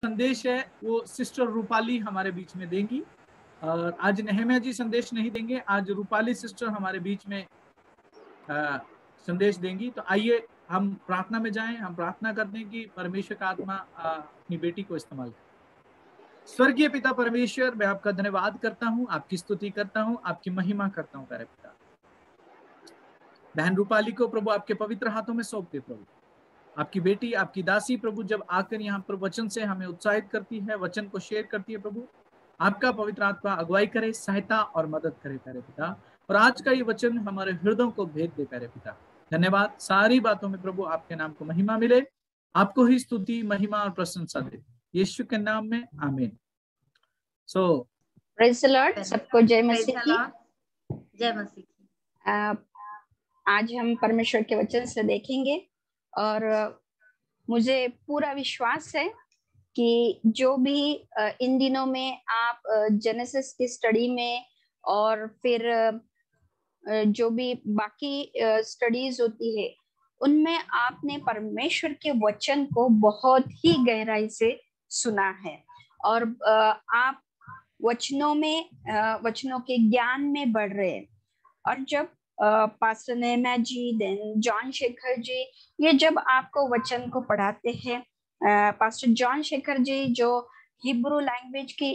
संदेश है वो सिस्टर रूपाली हमारे बीच में देंगी। और आज नहम्या जी संदेश नहीं देंगे, आज रूपाली सिस्टर हमारे बीच में संदेश देंगी। तो आइए हम प्रार्थना में जाएं। हम प्रार्थना करते हैं कि परमेश्वर का आत्मा अपनी बेटी को इस्तेमाल करे। स्वर्गीय पिता परमेश्वर, मैं आपका धन्यवाद करता हूँ, आपकी स्तुति करता हूँ, आपकी महिमा करता हूँ प्यारे पिता। बहन रूपाली को प्रभु आपके पवित्र हाथों में सौंप दे प्रभु। आपकी बेटी, आपकी दासी प्रभु जब आकर यहाँ पर वचन से हमें उत्साहित करती है, वचन को शेयर करती है प्रभु, आपका पवित्र आत्मा अगुवाई करे, सहायता और मदद करे प्यारे पिता। और आज का ये वचन हमारे हृदयों को भेद दे प्यारे पिता। धन्यवाद। सारी बातों में प्रभु आपके नाम को महिमा मिले, आपको ही स्तुति, महिमा और प्रशंसा दे, यीशु के नाम में आमीन। Praise the Lord. सबको जय मसीह की। जय मसीह की। आज हम परमेश्वर के वचन से देखेंगे और मुझे पूरा विश्वास है कि जो भी इन दिनों में आप जेनेसिस की स्टडी में और फिर जो भी बाकी स्टडीज होती है उनमें आपने परमेश्वर के वचन को बहुत ही गहराई से सुना है और आप वचनों के ज्ञान में बढ़ रहे हैं। और जब पास्टर नहम्या जी, देन जॉन शेखर जी, ये जब आपको वचन को पढ़ाते हैं, पास्टर जॉन शेखर जी जो हिब्रू लैंग्वेज की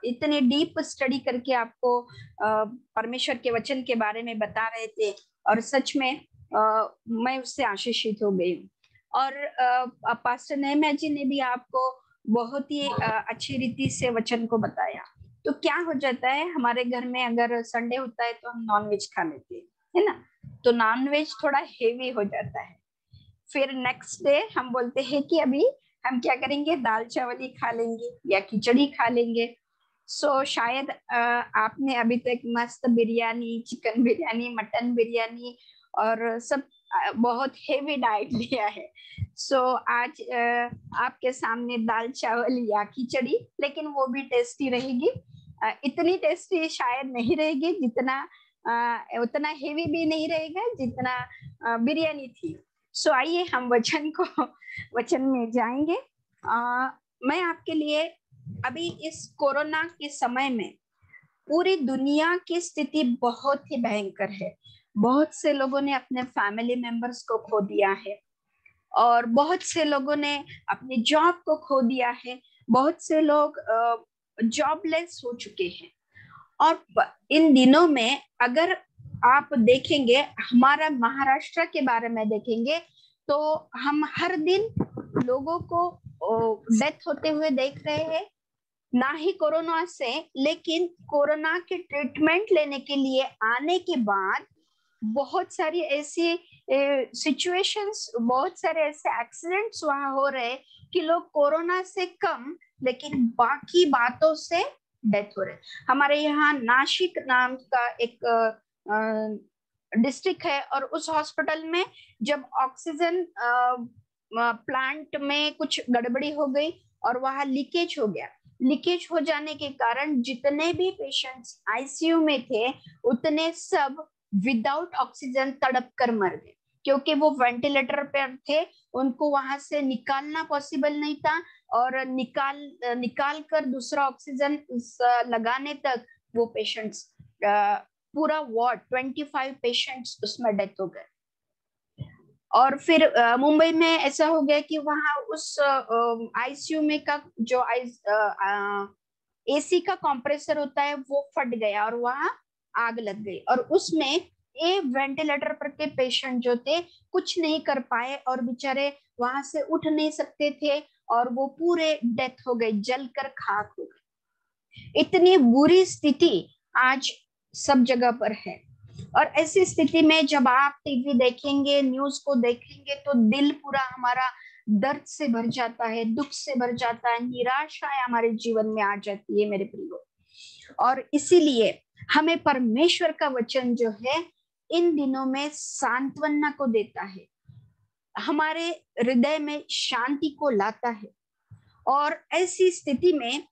इतनी डीप स्टडी करके आपको परमेश्वर के वचन के बारे में बता रहे थे, और सच में मैं उससे आशीषित हो गई हूँ। और पास्टर नहम्या जी ने भी आपको बहुत ही अच्छी रीति से वचन को बताया। तो क्या हो जाता है, हमारे घर में अगर संडे होता है तो हम नॉनवेज खा लेते हैं, है ना, तो नॉनवेज थोड़ा हेवी हो जाता है। फिर नेक्स्ट डे हम बोलते हैं कि अभी हम क्या करेंगे, दाल चावल ही खा लेंगे या खिचड़ी खा लेंगे। सो शायद आपने अभी तक मस्त बिरयानी, चिकन बिरयानी, मटन बिरयानी और सब बहुत हेवी डाइट लिया है। सो आज आपके सामने दाल चावल या खिचड़ी, लेकिन वो भी टेस्टी रहेगी। इतनी टेस्टी शायद नहीं रहेगी जितना उतना हेवी भी नहीं रहेगा जितना बिरयानी थी। सो आइए हम वचन में जाएंगे। मैं आपके लिए अभी इस कोरोना के समय में पूरी दुनिया की स्थिति बहुत ही भयंकर है। बहुत से लोगों ने अपने फैमिली मेंबर्स को खो दिया है और बहुत से लोगों ने अपनी जॉब को खो दिया है। बहुत से लोग जॉबलेस हो चुके हैं। और इन दिनों में अगर आप देखेंगे, हमारा महाराष्ट्र के बारे में देखेंगे तो हम हर दिन लोगों को डेथ होते हुए देख रहे हैं, ना ही कोरोना से, लेकिन कोरोना के ट्रीटमेंट लेने के लिए आने के बाद बहुत सारी ऐसी सिचुएशंस, बहुत सारे ऐसे एक्सीडेंट्स वहां हो रहे कि लोग कोरोना से कम लेकिन बाकी बातों से डेथ हो रहे। हमारे यहाँ नासिक नाम का एक डिस्ट्रिक्ट है और उस हॉस्पिटल में जब ऑक्सीजन प्लांट में कुछ गड़बड़ी हो गई और वहां लीकेज हो गया। लीकेज हो जाने के कारण जितने भी पेशेंट्स आईसीयू में थे उतने सब विदाउट ऑक्सीजन तड़प कर मर गए, क्योंकि वो वेंटिलेटर पर थे, उनको वहां से निकालना पॉसिबल नहीं था और निकाल कर दूसरा ऑक्सीजन लगाने तक वो पेशेंट्स, पूरा वार्ड 25 पेशेंट्स उसमें डेथ हो गए। और फिर मुंबई में ऐसा हो गया कि वहां उस आईसीयू में का जो एसी का कंप्रेसर होता है वो फट गया और वहां आग लग गई और उसमें वेंटिलेटर पर के पेशेंट जो थे कुछ नहीं कर पाए और बेचारे वहां से उठ नहीं सकते थे और वो पूरे डेथ हो गए, जलकर खाक हो गए। इतनी बुरी स्थिति आज सब जगह पर है। और ऐसी स्थिति में जब आप टीवी देखेंगे, न्यूज को देखेंगे, तो दिल पूरा हमारा दर्द से भर जाता है, दुख से भर जाता है, निराशा हमारे जीवन में आ जाती है मेरे प्रियो। और इसीलिए हमें परमेश्वर का वचन जो है इन दिनों में सांत्वना को देता है, हमारे हृदय में शांति को लाता है। और ऐसी स्थिति में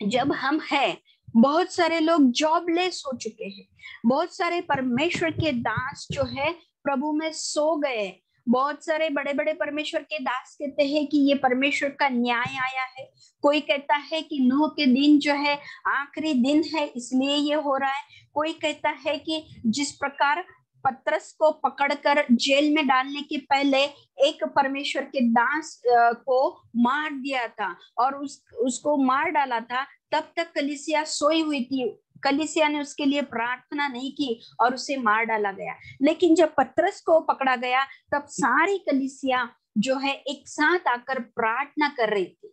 जब हम हैं, बहुत सारे लोग जॉबलेस हो चुके हैं, बहुत सारे परमेश्वर के दास जो है प्रभु में सो गए, बहुत सारे बड़े बड़े परमेश्वर के दास कहते हैं कि ये परमेश्वर का न्याय आया है। कोई कहता है कि नूह के दिन जो है आखिरी दिन है इसलिए ये हो रहा है। कोई कहता है कि जिस प्रकार पतरस को पकड़कर जेल में डालने के पहले एक परमेश्वर के दास को मार दिया था और उसको मार डाला था, तब तक कलीसिया सोई हुई थी, कलीसिया ने उसके लिए प्रार्थना नहीं की और उसे मार डाला गया। लेकिन जब पतरस को पकड़ा गया तब सारी कलीसिया जो है एक साथ आकर प्रार्थना कर रही थी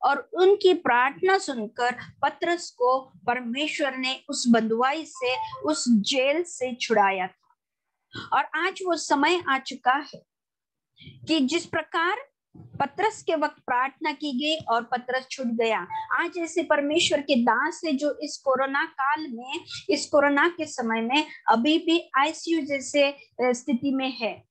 और उनकी प्रार्थना सुनकर पतरस को परमेश्वर ने उस बंधुआई से, उस जेल से छुड़ाया था। और आज वो समय आ चुका है कि जिस प्रकार पतरस के वक्त प्रार्थना की गई और पतरस छूट गया, आज ऐसे परमेश्वर के दास है जो इस कोरोना काल में, इस कोरोना के समय में अभी भी आईसीयू जैसे स्थिति में है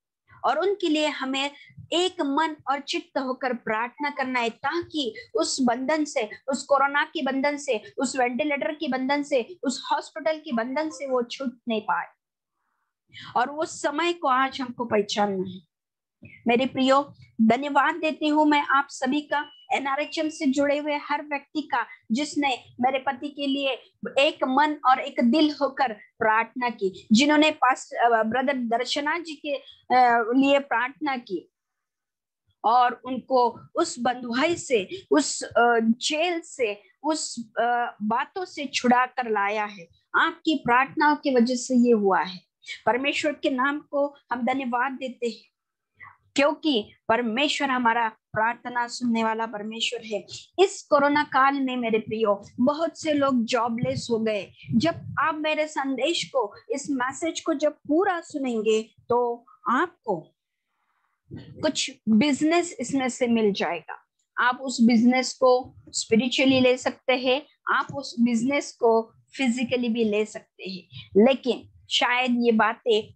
और उनके लिए हमें एक मन और चित्त होकर प्रार्थना करना है ताकि उस बंधन से, उस कोरोना के बंधन से, उस वेंटिलेटर के बंधन से, उस हॉस्पिटल के बंधन से वो छूट नहीं पाए। और वो समय को आज हमको पहचानना है। मेरे प्रियो, धन्यवाद देती हूँ मैं आप सभी का, एनआरएचएम से जुड़े हुए हर व्यक्ति का जिसने मेरे पति के लिए एक मन और एक दिल होकर प्रार्थना की, जिन्होंने ब्रदर दर्शना जी के लिए प्रार्थना की और उनको उस बंधुआई से, उस जेल से, उस बातों से छुड़ा कर लाया है। आपकी प्रार्थनाओं की वजह से ये हुआ है। परमेश्वर के नाम को हम धन्यवाद देते हैं क्योंकि परमेश्वर हमारा प्रार्थना सुनने वाला परमेश्वर है। इस कोरोना काल में मेरे प्रियो बहुत से लोग जॉबलेस हो गए। जब आप मेरे संदेश को, इस मैसेज को जब पूरा सुनेंगे तो आपको कुछ बिजनेस इसमें से मिल जाएगा। आप उस बिजनेस को स्पिरिचुअली ले सकते हैं, आप उस बिजनेस को फिजिकली भी ले सकते हैं, लेकिन शायद ये बातें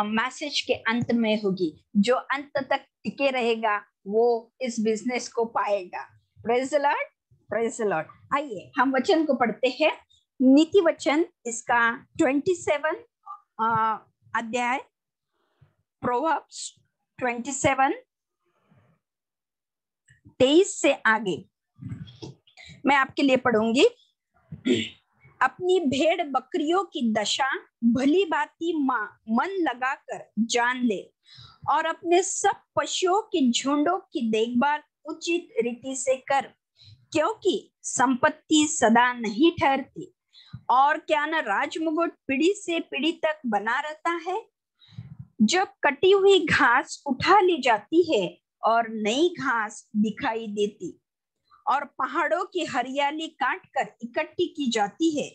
मैसेज के अंत में होगी। जो अंत तक टिके रहेगा वो इस बिजनेस को पाएगा। Praise the Lord, praise the Lord. आइए हम वचन को पढ़ते हैं। नीति वचन इसका 27 अध्याय, प्रोवर्ब्स 27 23 से आगे मैं आपके लिए पढ़ूंगी। अपनी भेड़ बकरियों की दशा भली भांति मन लगाकर जान ले और अपने सब पशुओं के झुंडों की देखभाल उचित रीति से कर, क्योंकि संपत्ति सदा नहीं ठहरती और क्या न राजमुकुट पीढ़ी से पीढ़ी तक बना रहता है। जब कटी हुई घास उठा ली जाती है और नई घास दिखाई देती और पहाड़ों की हरियाली काटकर इकट्ठी की जाती है,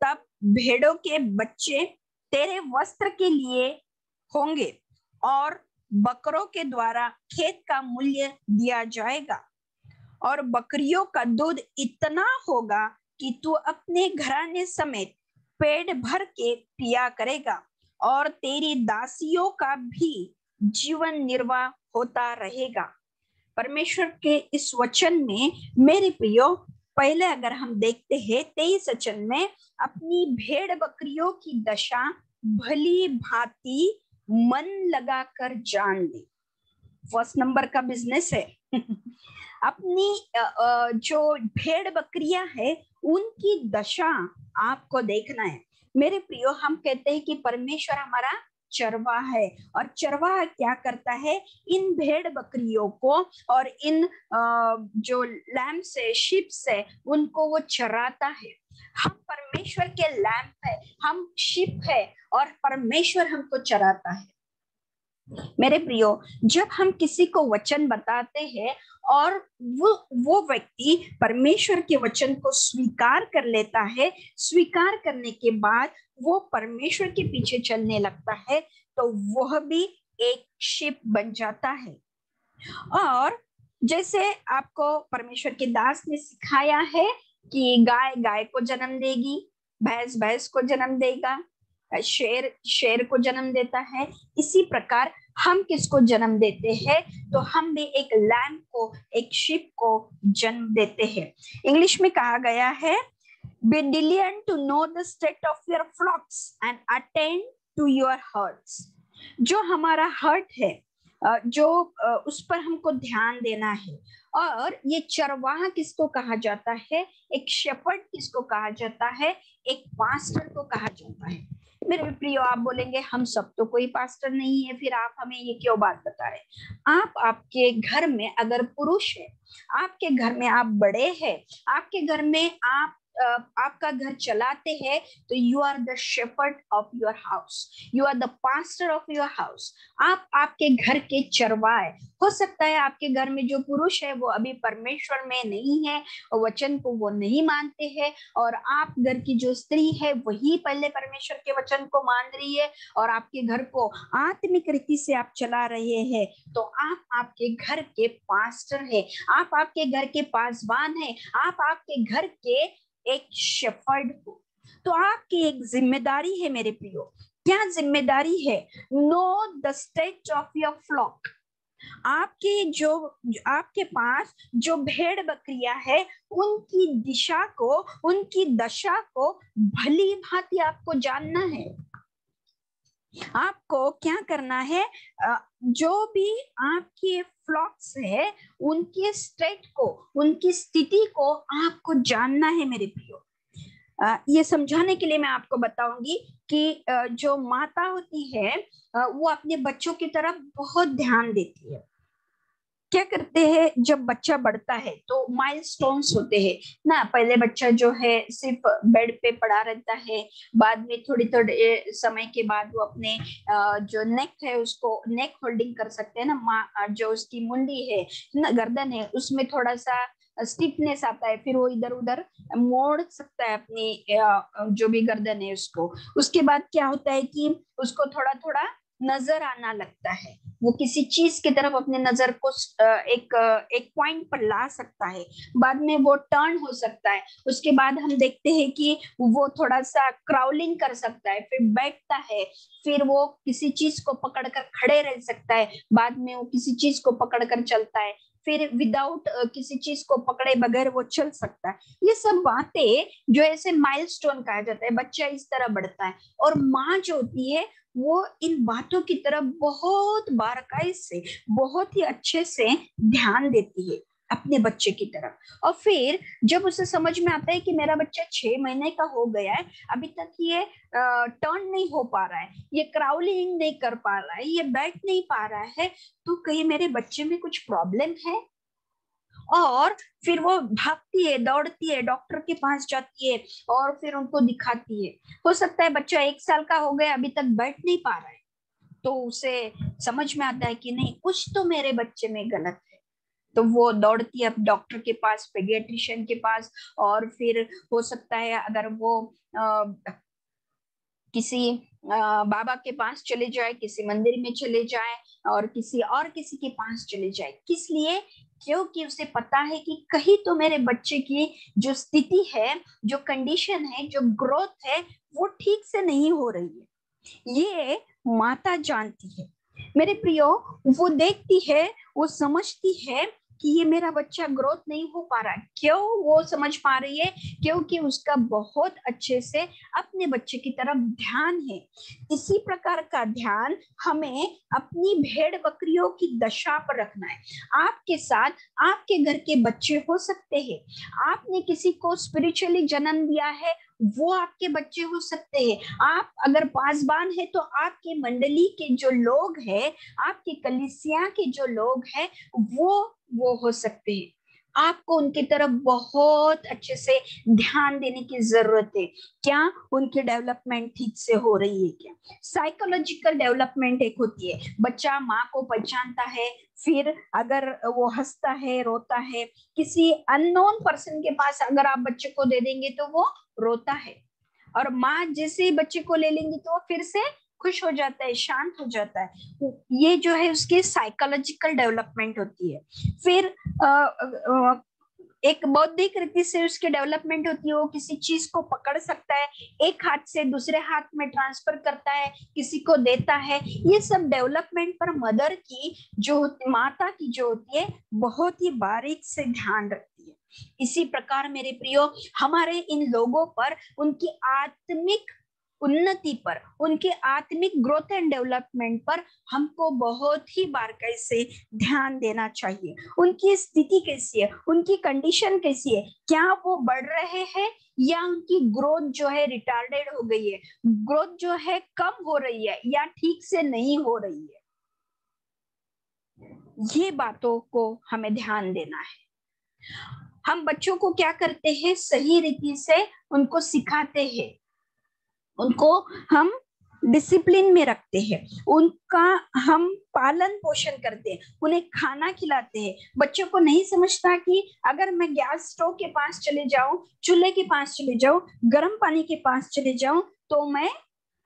तब भेड़ों के बच्चे तेरे वस्त्र के लिए होंगे और बकरों के द्वारा खेत का मूल्य दिया जाएगा। और बकरियों का दूध इतना होगा कि तू अपने घराने समेत पेट भर के पिया करेगा और तेरी दासियों का भी जीवन निर्वाह होता रहेगा। परमेश्वर के इस वचन में मेरे प्रियो, पहले अगर हम देखते हैं 23 वचन में, अपनी भेड़ बकरियों की दशा भली भांति मन लगाकर जान ले। फर्स्ट नंबर का बिजनेस है। अपनी जो भेड़ बकरियां है उनकी दशा आपको देखना है। मेरे प्रियो, हम कहते हैं कि परमेश्वर हमारा चरवाहा है और चरवाहा क्या करता है, इन भेड़ बकरियों को और इन जो लैम्प्स है, शिप्स है, उनको वो चराता है। हम परमेश्वर के लैम्प है, हम शिप है और परमेश्वर हमको चराता है। मेरे प्रियो, जब हम किसी को वचन बताते हैं और वो व्यक्ति परमेश्वर के वचन को स्वीकार कर लेता है, स्वीकार करने के बाद वो परमेश्वर के पीछे चलने लगता है, तो वह भी एक शिप बन जाता है। और जैसे आपको परमेश्वर के दास ने सिखाया है कि गाय गाय को जन्म देगी, भैंस भैंस को जन्म देगा, शेर शेर को जन्म देता है, इसी प्रकार हम किसको जन्म देते हैं, तो हम भी एक लैम को, एक शिप को जन्म देते हैं। इंग्लिश में कहा गया है, be diligent to know the state of your flocks and attend to your herds। जो हमारा हर्ट है, जो उस पर हमको ध्यान देना है। और ये चरवाहा किसको कहा जाता है, एक शेपर्ड किसको कहा जाता है, एक पास्टर को कहा जाता है। मेरे प्रियो, आप बोलेंगे हम सब तो कोई पास्टर नहीं है, फिर आप हमें ये क्यों बात बता रहे। आप आपके घर में अगर पुरुष है, आपके घर में आप बड़े हैं, आपके घर में आप आपका घर चलाते हैं, तो you are the shepherd of your house, you are the pastor of your house. आप आपके घर के चरवाहे। हो सकता है आपके घर में जो पुरुष है वो अभी परमेश्वर में नहीं है, वचन को वो नहीं मानते हैं, और आप घर की जो स्त्री है वही पहले परमेश्वर के वचन को मान रही है, और आपके घर को आत्मिक रीति से आप चला रहे हैं। तो आप आपके घर के पास्टर है, आप आपके घर के पासवान है, आप आपके घर के एक शेफर्ड हो। तो आपकी एक जिम्मेदारी है मेरे प्रियो। क्या जिम्मेदारी है? Know the state of your flock. आपके पास जो भेड़ बकरियां है, उनकी दिशा को, उनकी दशा को भली भांति आपको जानना है। आपको क्या करना है? जो भी आपके फ्लॉक्स है, उनके स्टेट को, उनकी स्थिति को आपको जानना है मेरे प्रियो। ये समझाने के लिए मैं आपको बताऊंगी कि जो माता होती है वो अपने बच्चों की तरफ बहुत ध्यान देती है। क्या करते हैं, जब बच्चा बढ़ता है तो माइलस्टोन्स होते हैं ना। पहले बच्चा जो है सिर्फ बेड पे पड़ा रहता है, बाद में थोड़ी समय के बाद वो अपने जो नेक है उसको नेक होल्डिंग कर सकते हैं ना। जो उसकी मुंडी है ना, गर्दन है, उसमें थोड़ा सा स्टिफनेस आता है, फिर वो इधर उधर मोड़ सकता है अपनी जो भी गर्दन है उसको। उसके बाद क्या होता है कि उसको थोड़ा थोड़ा नजर आना लगता है, वो किसी चीज की तरफ अपने नजर को एक पॉइंट पर ला सकता है। बाद में वो टर्न हो सकता है। उसके बाद हम देखते हैं कि वो थोड़ा सा क्राउलिंग कर सकता है, फिर बैठता है, फिर वो किसी चीज को पकड़कर खड़े रह सकता है, बाद में वो किसी चीज को पकड़कर चलता है, फिर विदाउट किसी चीज को पकड़े बगैर वो चल सकता है। ये सब बातें जो ऐसे माइलस्टोन कहा जाता है, बच्चा इस तरह बढ़ता है। और माँ जो होती है वो इन बातों की तरफ बहुत बारीकाई से, बहुत ही अच्छे से ध्यान देती है अपने बच्चे की तरफ। और फिर जब उसे समझ में आता है कि मेरा बच्चा 6 महीने का हो गया है, अभी तक ये टर्न नहीं हो पा रहा है, ये क्राउलिंग नहीं कर पा रहा है, ये बैठ नहीं पा रहा है, तो कहीं मेरे बच्चे में कुछ प्रॉब्लम है। और फिर वो भागती है, दौड़ती है, डॉक्टर के पास जाती है और फिर उनको दिखाती है। हो सकता है बच्चा 1 साल का हो गया, अभी तक बैठ नहीं पा रहा है, तो उसे समझ में आता है कि नहीं, कुछ तो मेरे बच्चे में गलत है। तो वो दौड़ती है अब डॉक्टर के पास, पेडियाट्रिशियन के पास। और फिर हो सकता है अगर वो किसी बाबा के पास चले जाए, किसी मंदिर में चले जाए, और किसी के पास चले जाए। किस लिए? क्योंकि उसे पता है कि कहीं तो मेरे बच्चे की जो स्थिति है, जो कंडीशन है, जो ग्रोथ है, वो ठीक से नहीं हो रही है। ये माता जानती है मेरे प्रियो। वो देखती है, वो समझती है कि ये मेरा बच्चा ग्रोथ नहीं हो पा रहा है। क्यों वो समझ पा रही है? क्योंकि उसका बहुत अच्छे से अपने बच्चे की तरफ ध्यान है। इसी प्रकार का ध्यान हमें अपनी भेड़ बकरियों की दशा पर रखना है। आपके साथ आपके घर के बच्चे हो सकते हैं, आपने किसी को स्पिरिचुअली जन्म दिया है, वो आपके बच्चे हो सकते हैं। आप अगर पासबान है तो आपके मंडली के जो लोग हैं, आपके कलीसिया के जो लोग हैं, वो हो सकते हैं। आपको उनकी तरफ बहुत अच्छे से ध्यान देने की जरूरत है। क्या उनकी डेवलपमेंट ठीक से हो रही है? क्या साइकोलॉजिकल डेवलपमेंट एक होती है, बच्चा माँ को पहचानता है, फिर अगर वो हंसता है, रोता है, किसी अननोन पर्सन के पास अगर आप बच्चे को दे देंगे तो वो रोता है, और माँ जैसे ही बच्चे को ले लेंगी तो वो फिर से खुश हो जाता है, शांत हो जाता है। ये जो है उसकी साइकोलॉजिकल डेवलपमेंट होती है। फिर एक बौद्धिक रीति से उसकी डेवलपमेंट होती है, वो किसी चीज को पकड़ सकता है, एक हाथ से दूसरे हाथ में ट्रांसफर करता है, किसी को देता है। ये सब डेवलपमेंट पर मदर की जो माता की जो होती है बहुत ही बारीक से ध्यान रखती है। इसी प्रकार मेरे प्रियो, हमारे इन लोगों पर उनकी आत्मिक उन्नति पर, उनके आत्मिक ग्रोथ एंड डेवलपमेंट पर हमको बहुत ही बारीकी से ध्यान देना चाहिए। उनकी स्थिति कैसी है, उनकी कंडीशन कैसी है, क्या वो बढ़ रहे हैं या उनकी ग्रोथ जो है रिटार्डेड हो गई है, ग्रोथ जो है कम हो रही है या ठीक से नहीं हो रही है। ये बातों को हमें ध्यान देना है। हम बच्चों को क्या करते हैं, सही रीति से उनको सिखाते हैं, उनको हम डिसिप्लिन में रखते हैं, उनका हम पालन पोषण करते हैं, उन्हें खाना खिलाते हैं। बच्चों को नहीं समझता कि अगर मैं गैस स्टोव के पास चले जाऊं, चूल्हे के पास चले जाऊं, गर्म पानी के पास चले जाऊं तो मैं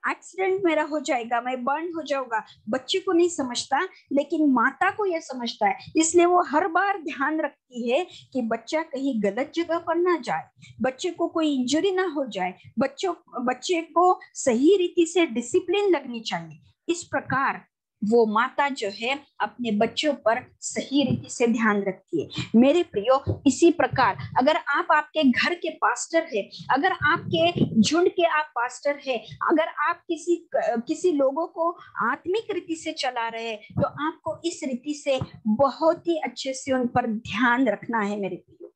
एक्सीडेंट मेरा हो जाएगा, मैं बर्न हो जाऊंगा। बच्चे को नहीं समझता, लेकिन माता को यह समझता है, इसलिए वो हर बार ध्यान रखती है कि बच्चा कहीं गलत जगह पर ना जाए, बच्चे को कोई इंजरी ना हो जाए, बच्चे को सही रीति से डिसिप्लिन लगनी चाहिए। इस प्रकार वो माता जो है अपने बच्चों पर सही रीति से ध्यान रखती है। मेरे प्रियो, इसी प्रकार अगर आप आपके घर के पास्टर है, अगर आपके झुंड के आप पास्टर है, अगर आप किसी लोगों को आत्मिक रीति से चला रहे हैं, तो आपको इस रीति से बहुत ही अच्छे से उन पर ध्यान रखना है मेरे प्रियो।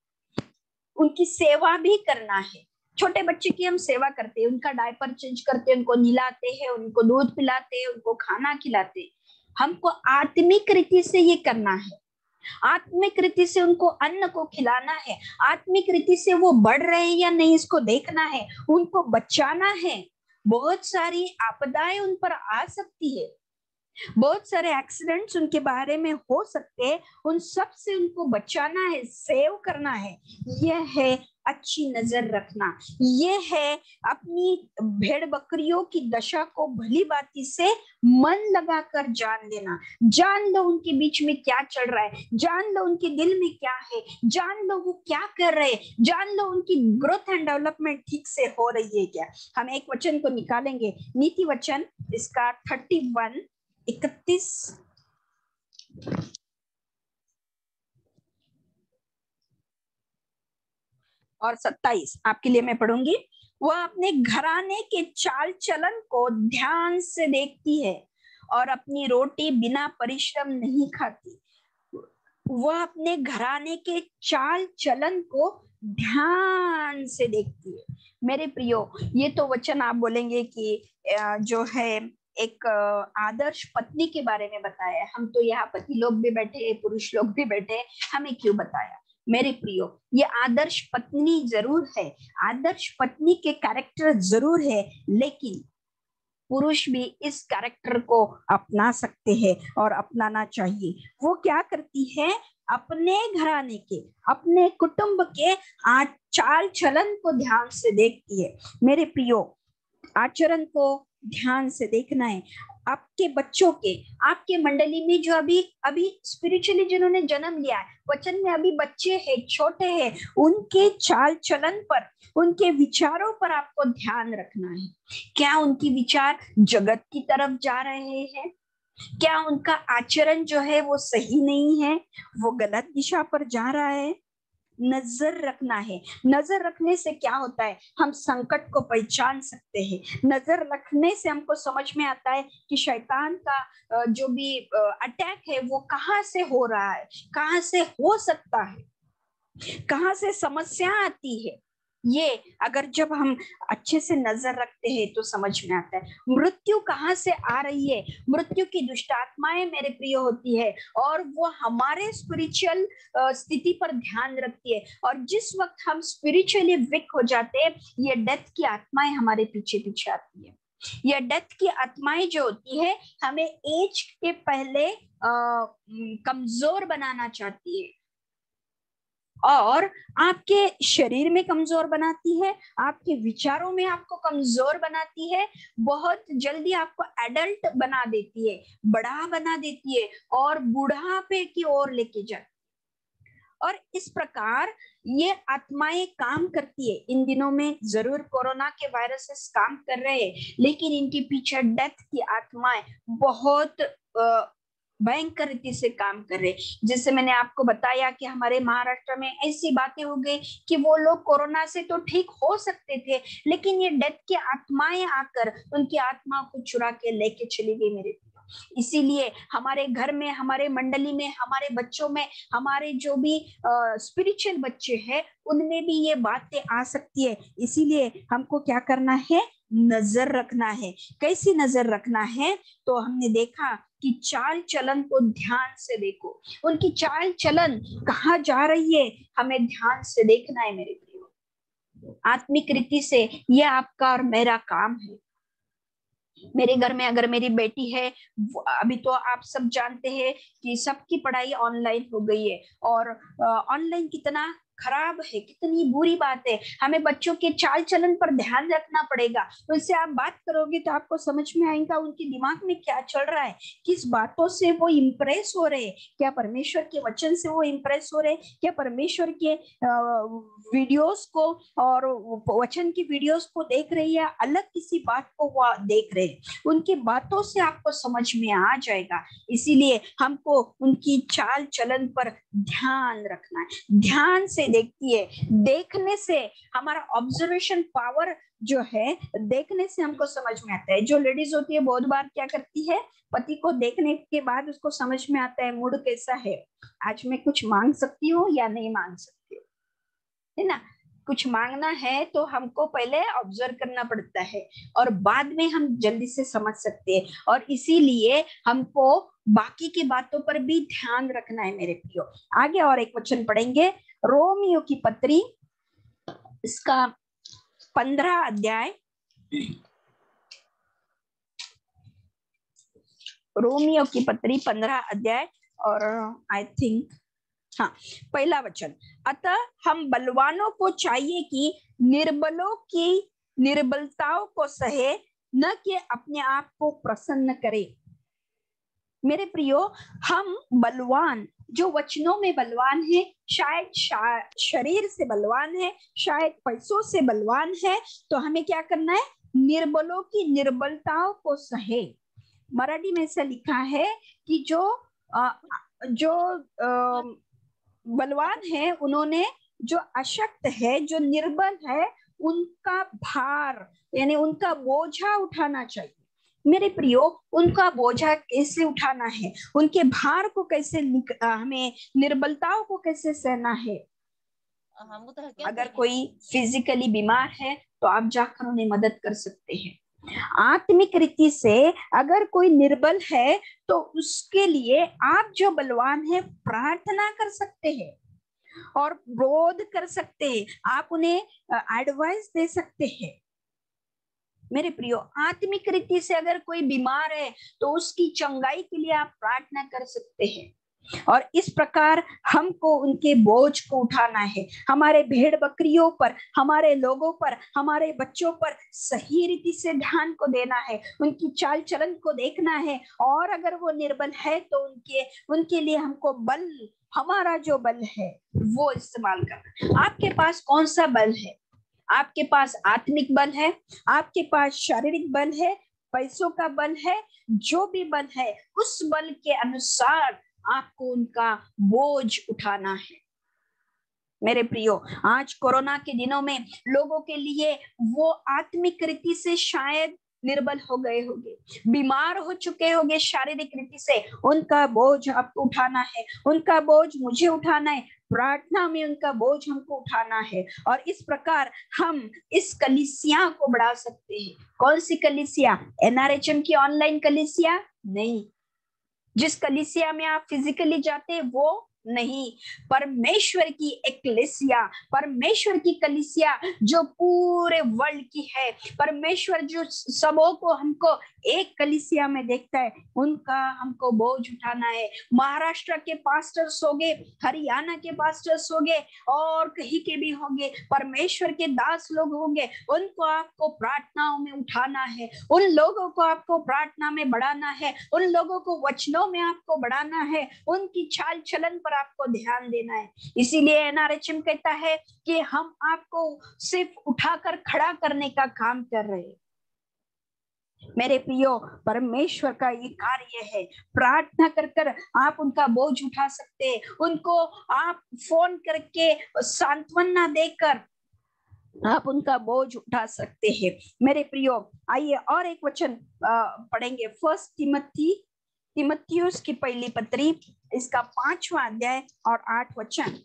उनकी सेवा भी करना है। छोटे बच्चे की हम सेवा करते हैं, उनका डायपर चेंज करते हैं, उनको नहलाते हैं, उनको दूध पिलाते हैं, उनको खाना खिलाते हैं। हमको आत्मिक रीति से ये करना है, आत्मिक रीति से उनको अन्न को खिलाना है, आत्मिक रीति से वो बढ़ रहे हैं या नहीं इसको देखना है, उनको बचाना है। बहुत सारी आपदाएं उन पर आ सकती है, बहुत सारे एक्सीडेंट्स उनके बारे में हो सकते हैं, उन सब से उनको बचाना है, सेव करना है। यह है अच्छी नजर रखना, यह है अपनी भेड़ बकरियों की दशा को भली बाती से मन लगाकर जान लेना। जान लो उनके बीच में क्या चल रहा है, जान लो उनके दिल में क्या है, जान लो वो क्या कर रहे हैं, जान लो उनकी ग्रोथ एंड डेवलपमेंट ठीक से हो रही है क्या। हम एक वचन को निकालेंगे, नीति वचन इसका 31, 31 और 27 आपके लिए मैं पढ़ूंगी। वह अपने घराने के चाल चलन को ध्यान से देखती है और अपनी रोटी बिना परिश्रम नहीं खाती। वह अपने घराने के चाल चलन को ध्यान से देखती है। मेरे प्रियो, ये तो वचन आप बोलेंगे कि जो है एक आदर्श पत्नी के बारे में बताया है। हम तो यहाँ पति लोग भी बैठे, पुरुष लोग भी बैठे, हमें क्यों बताया? मेरे प्रियो, ये आदर्श पत्नी जरूर है, आदर्श पत्नी के कैरेक्टर जरूर है, लेकिन पुरुष भी इस कैरेक्टर को अपना सकते हैं और अपनाना चाहिए। वो क्या करती है? अपने घराने के, अपने कुटुंब के चाल चलन को ध्यान से देखती है। मेरे प्रियो, आचरण को ध्यान से देखना है। आपके बच्चों के, आपके मंडली में जो अभी स्पिरिचुअली जिन्होंने जन्म लिया है, वचन में अभी बच्चे हैं, छोटे हैं, उनके चाल चलन पर, उनके विचारों पर आपको ध्यान रखना है। क्या उनकी विचार जगत की तरफ जा रहे हैं? क्या उनका आचरण जो है वो सही नहीं है, वो गलत दिशा पर जा रहा है? नजर रखना है। नजर रखने से क्या होता है? हम संकट को पहचान सकते हैं। नजर रखने से हमको समझ में आता है कि शैतान का जो भी अटैक है वो कहाँ से हो रहा है, कहाँ से हो सकता है, कहाँ से समस्या आती है। ये अगर जब हम अच्छे से नजर रखते हैं तो समझ में आता है। मृत्यु कहाँ से आ रही है? मृत्यु की दुष्ट आत्माएं मेरे प्रिय होती है और वो हमारे स्पिरिचुअल स्थिति पर ध्यान रखती है। और जिस वक्त हम स्पिरिचुअली वीक हो जाते हैं, ये डेथ की आत्माएं हमारे पीछे पीछे आती है। यह डेथ की आत्माएं जो होती है, हमें एज के पहले कमजोर बनाना चाहती है और आपके शरीर में कमजोर बनाती है, आपके विचारों में आपको कमजोर बनाती है, बहुत जल्दी आपको एडल्ट बना देती है, बड़ा बना देती है और बुढ़ापे की ओर लेके जाती है। और इस प्रकार ये आत्माएं काम करती है। इन दिनों में जरूर कोरोना के वायरसेस काम कर रहे हैं, लेकिन इनके पीछे डेथ की आत्माएं बहुत भयंकर रीति से काम कर रहे। जैसे मैंने आपको बताया कि हमारे महाराष्ट्र में ऐसी बातें हो गई कि वो लोग कोरोना से तो ठीक हो सकते थे, लेकिन ये डेथ की आत्माएं आकर उनकी आत्मा को चुरा के लेके चली गई मेरे। इसीलिए हमारे घर में, हमारे मंडली में, हमारे बच्चों में, हमारे जो भी स्पिरिचुअल बच्चे हैं उनमें भी ये बातें आ सकती है। इसीलिए हमको क्या करना है, नजर रखना है। कैसी नजर रखना है, तो हमने देखा कि चाल चलन को ध्यान से देखो, उनकी चाल चलन कहाँ जा रही है हमें ध्यान से देखना है मेरे प्रियो। आत्मिक रीति से ये आपका और मेरा काम है। मेरे घर में अगर मेरी बेटी है, अभी तो आप सब जानते हैं कि सबकी पढ़ाई ऑनलाइन हो गई है, और ऑनलाइन कितना खराब है, कितनी बुरी बात है। हमें बच्चों के चाल चलन पर ध्यान रखना पड़ेगा। उनसे आप बात करोगे तो आपको समझ में आएगा उनके दिमाग में क्या चल रहा है, किस बातों से वो इम्प्रेस हो रहे हैं। क्या परमेश्वर के वचन से वो इम्प्रेस हो रहे हैं? क्या परमेश्वर के वीडियोस को और वचन की वीडियोस को देख रहे हैं, या अलग किसी बात को वो देख रहे हैं? उनकी बातों से आपको समझ में आ जाएगा। इसीलिए हमको उनकी चाल चलन पर ध्यान रखना है। ध्यान से देखती है, देखने से हमारा ऑब्जर्वेशन पावर जो है, देखने से हमको समझ में आता है। जो लेडीज होती है बहुत बार क्या करती है, पति को देखने के बाद उसको समझ में आता है मूड कैसा है, आज मैं कुछ मांग सकती हूँ या नहीं मांग सकती हूँ, है ना। कुछ मांगना है तो हमको पहले ऑब्जर्व करना पड़ता है और बाद में हम जल्दी से समझ सकते हैं। और इसीलिए हमको बाकी की बातों पर भी ध्यान रखना है मेरे प्रियो। आगे और एक वचन पढ़ेंगे, रोमियो की पत्री, इसका 15 अध्याय, रोमियो की पत्री 15 अध्याय और आई थिंक पहला वचन। अतः हम बलवानों को चाहिए कि निर्बलों की निर्बलताओं को सहे, न कि अपने आप को प्रसन्न करे। मेरे प्रियो, हम बलवान, जो वचनों में बलवान है, शायद शरीर से बलवान है, शायद पैसों से बलवान है, तो हमें क्या करना है, निर्बलों की निर्बलताओं को सहे। मराठी में ऐसा लिखा है कि जो बलवान है, उन्होंने जो अशक्त है, जो निर्बल है, उनका भार यानी उनका बोझा उठाना चाहिए। मेरे प्रियो, उनका बोझा कैसे उठाना है, उनके भार को कैसे हमें निर्बलताओं को कैसे सहना है। अगर कोई फिजिकली बीमार है तो आप जाकर उन्हें मदद कर सकते हैं। आत्मिक रीति से अगर कोई निर्बल है तो उसके लिए आप जो बलवान है प्रार्थना कर सकते हैं और विरोध कर सकते हैं, आप उन्हें एडवाइस दे सकते हैं। मेरे प्रियो, आत्मिक रीति से अगर कोई बीमार है तो उसकी चंगाई के लिए आप प्रार्थना कर सकते हैं। और इस प्रकार हमको उनके बोझ को उठाना है। हमारे भेड़ बकरियों पर, हमारे लोगों पर, हमारे बच्चों पर सही रीति से ध्यान को देना है, उनकी चाल चलन को देखना है। और अगर वो निर्बल है तो उनके लिए हमको बल, हमारा जो बल है वो इस्तेमाल करना। आपके पास कौन सा बल है? आपके पास आत्मिक बल है, आपके पास शारीरिक बल है, पैसों का बल है, जो भी बल है उस बल के अनुसार आपको उनका बोझ उठाना है। मेरे प्रियो, आज कोरोना के दिनों में लोगों के लिए वो आत्मिक रीति से शायद निर्बल हो गए होंगे, बीमार हो चुके होंगे शारीरिक रीति से, उनका बोझ आपको उठाना है, उनका बोझ मुझे उठाना है, प्रार्थना में उनका बोझ हमको उठाना है। और इस प्रकार हम इस कलीसिया को बढ़ा सकते हैं। कौन सी कलीसिया? NRHM की ऑनलाइन कलीसिया नहीं, जिस कलीसिया में आप फिजिकली जाते हैं वो नहीं, परमेश्वर की एक्लेसिया, परमेश्वर की कलीसिया जो पूरे वर्ल्ड की है, परमेश्वर जो सबों को हमको एक कलीसिया में देखता है, उनका हमको बोझ उठाना है। महाराष्ट्र के पास्टर्स होंगे, हरियाणा के पास्टर्स होंगे और कहीं के भी होंगे, परमेश्वर के दास लोग होंगे, उनको आपको प्रार्थनाओं में उठाना है, उन लोगों को आपको प्रार्थना में बढ़ाना है, उन लोगों को वचनों में आपको बढ़ाना है, उनकी चाल चलन पर आपको ध्यान देना है। इसीलिए NRHM कहता है कि हम आपको सिर्फ उठाकर खड़ा करने का काम कर रहे हैं। मेरे प्रियो, परमेश्वर का ये कार्य है। प्रार्थना कर कर आप उनका बोझ उठा सकते हैं, उनको आप फोन करके सांत्वना देकर आप उनका बोझ उठा सकते हैं। मेरे प्रियो, आइए और एक वचन पढ़ेंगे। फर्स्ट तिमुथियुस की पहली पत्री, इसका 5वां अध्याय और 8 वचन।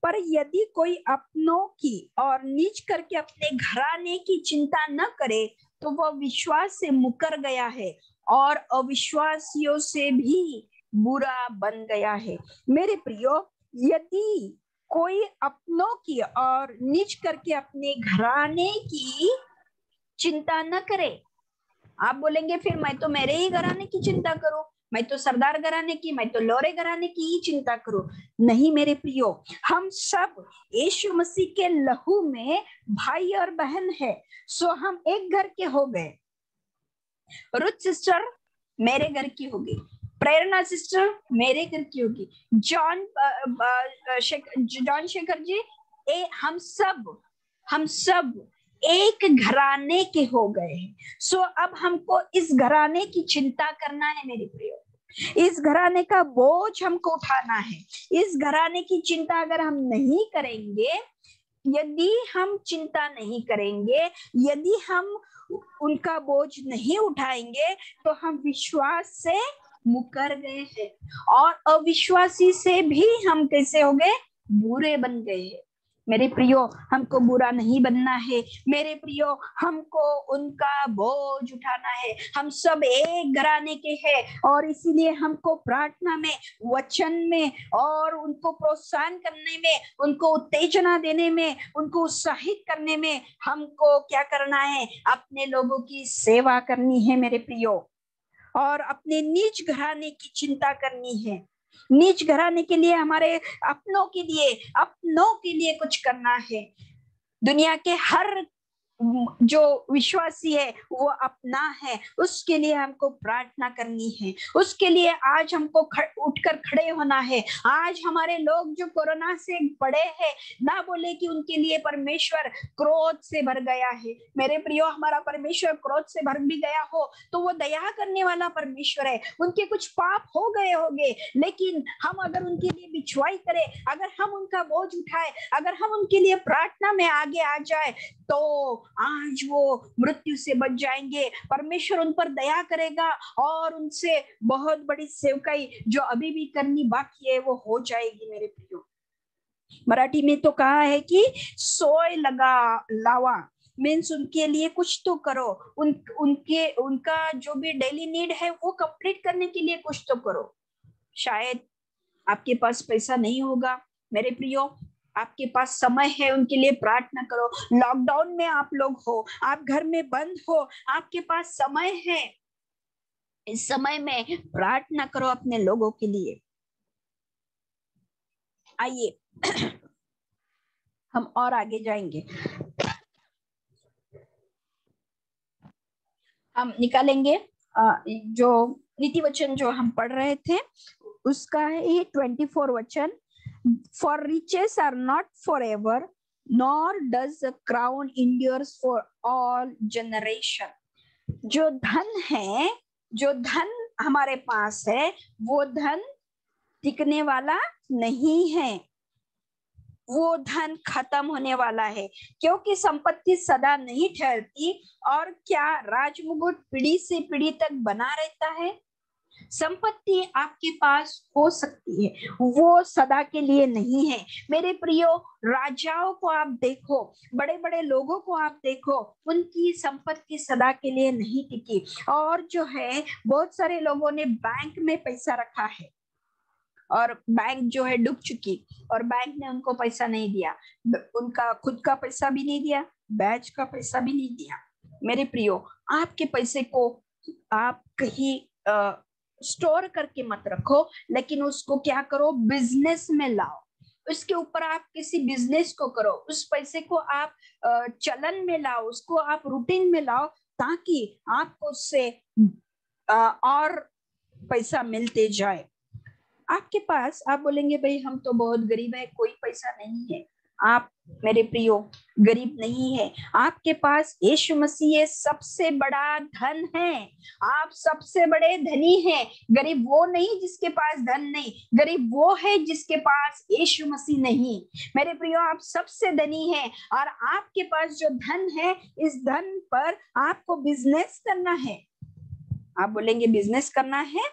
पर यदि कोई अपनों की और निज करके अपने घराने की चिंता न करे तो वह विश्वास से मुकर गया है और अविश्वासियों से भी बुरा बन गया है। मेरे प्रियो, यदि कोई अपनों की और निज करके अपने घराने की चिंता न करे, आप बोलेंगे फिर मैं तो मेरे ही घराने की चिंता करूं, मैं तो सरदार घराने की, मैं तो लोरे घराने की ही चिंता करूं। नहीं मेरे प्रियो, हम सब यीशु मसीह के लहू में भाई और बहन है, सो हम एक घर के हो गए। रुथ सिस्टर मेरे घर की होगी, प्रेरणा सिस्टर मेरे घर की होगी, जॉन शेखर जी, हम सब एक घराने के हो गए हैं। सो अब हमको इस घराने की चिंता करना है मेरे प्रियो, इस घराने का बोझ हमको उठाना है। इस घराने की चिंता अगर हम नहीं करेंगे, यदि हम चिंता नहीं करेंगे, यदि हम उनका बोझ नहीं उठाएंगे, तो हम विश्वास से मुकर गए हैं और अविश्वासी से भी हम कैसे हो गए, बुरे बन गए हैं। मेरे प्रियो, हमको बुरा नहीं बनना है। मेरे प्रियो, हमको उनका बोझ उठाना है। हम सब एक घराने के हैं और इसीलिए हमको प्रार्थना में, वचन में और उनको प्रोत्साहन करने में, उनको उत्तेजना देने में, उनको उत्साहित करने में हमको क्या करना है, अपने लोगों की सेवा करनी है मेरे प्रियो, और अपने निज घराने की चिंता करनी है। निज घराने के लिए, हमारे अपनों के लिए कुछ करना है। दुनिया के हर जो विश्वासी है वो अपना है, उसके लिए हमको प्रार्थना करनी है, उसके लिए आज हमको उठकर खड़े होना है। आज हमारे लोग जो कोरोना से पड़े हैं, ना बोले कि उनके लिए परमेश्वर क्रोध से भर गया है। मेरे प्रियो, हमारा परमेश्वर क्रोध से भर भी गया हो तो वो दया करने वाला परमेश्वर है। उनके कुछ पाप हो गए होंगे, लेकिन हम अगर उनके लिए बिछवाई करें, अगर हम उनका बोझ उठाए, अगर हम उनके लिए प्रार्थना में आगे आ जाए, तो आज वो मृत्यु से बच जाएंगे। परमेश्वर उन पर दया करेगा और उनसे बहुत बड़ी सेवकाई जो अभी भी करनी बाकी है वो हो जाएगी। मेरे प्रियो, मराठी में तो कहा है कि सोय लगा लावा, मीन्स उनके लिए कुछ तो करो, उनका जो भी डेली नीड है वो कंप्लीट करने के लिए कुछ तो करो। शायद आपके पास पैसा नहीं होगा, मेरे प्रियो आपके पास समय है, उनके लिए प्रार्थना करो। लॉकडाउन में आप लोग हो, आप घर में बंद हो, आपके पास समय है, इस समय में प्रार्थना करो अपने लोगों के लिए। आइए हम और आगे जाएंगे, हम निकालेंगे जो नीति वचन जो हम पढ़ रहे थे उसका है ये 24 वचन। For riches are not forever, nor does the crown endures for all generation. जो धन है, जो धन हमारे पास है, वो धन टिकने वाला नहीं है, वो धन खत्म होने वाला है, क्योंकि संपत्ति सदा नहीं ठहरती। और क्या राजमुकुट पीढ़ी से पीढ़ी तक बना रहता है? संपत्ति आपके पास हो सकती है, वो सदा के लिए नहीं है। मेरे प्रियो, राजाओं को आप देखो, बड़े बड़े लोगों को आप देखो, उनकी संपत्ति सदा के लिए नहीं टिकी। और जो है, बहुत सारे लोगों ने बैंक में पैसा रखा है और बैंक जो है डूब चुकी, और बैंक ने उनको पैसा नहीं दिया, उनका खुद का पैसा भी नहीं दिया, बैच का पैसा भी नहीं दिया। मेरे प्रियो, आपके पैसे को आप कहीं स्टोर करके मत रखो, लेकिन उसको क्या करो, बिजनेस में लाओ, उसके ऊपर आप किसी बिजनेस को करो, उस पैसे को आप चलन में लाओ, उसको आप रूटीन में लाओ, ताकि आपको उससे और पैसा मिलते जाए। आपके पास, आप बोलेंगे भाई हम तो बहुत गरीब है, कोई पैसा नहीं है। आप मेरे प्रियो गरीब नहीं है, आपके पास यीशु मसीह ये सबसे बड़ा धन है। आप सबसे बड़े धनी हैं। गरीब वो नहीं जिसके पास धन नहीं, गरीब वो है जिसके पास यीशु मसीह नहीं। मेरे प्रियो आप सबसे धनी हैं और आपके पास जो धन है, इस धन पर आपको बिजनेस करना है। आप बोलेंगे बिजनेस करना है,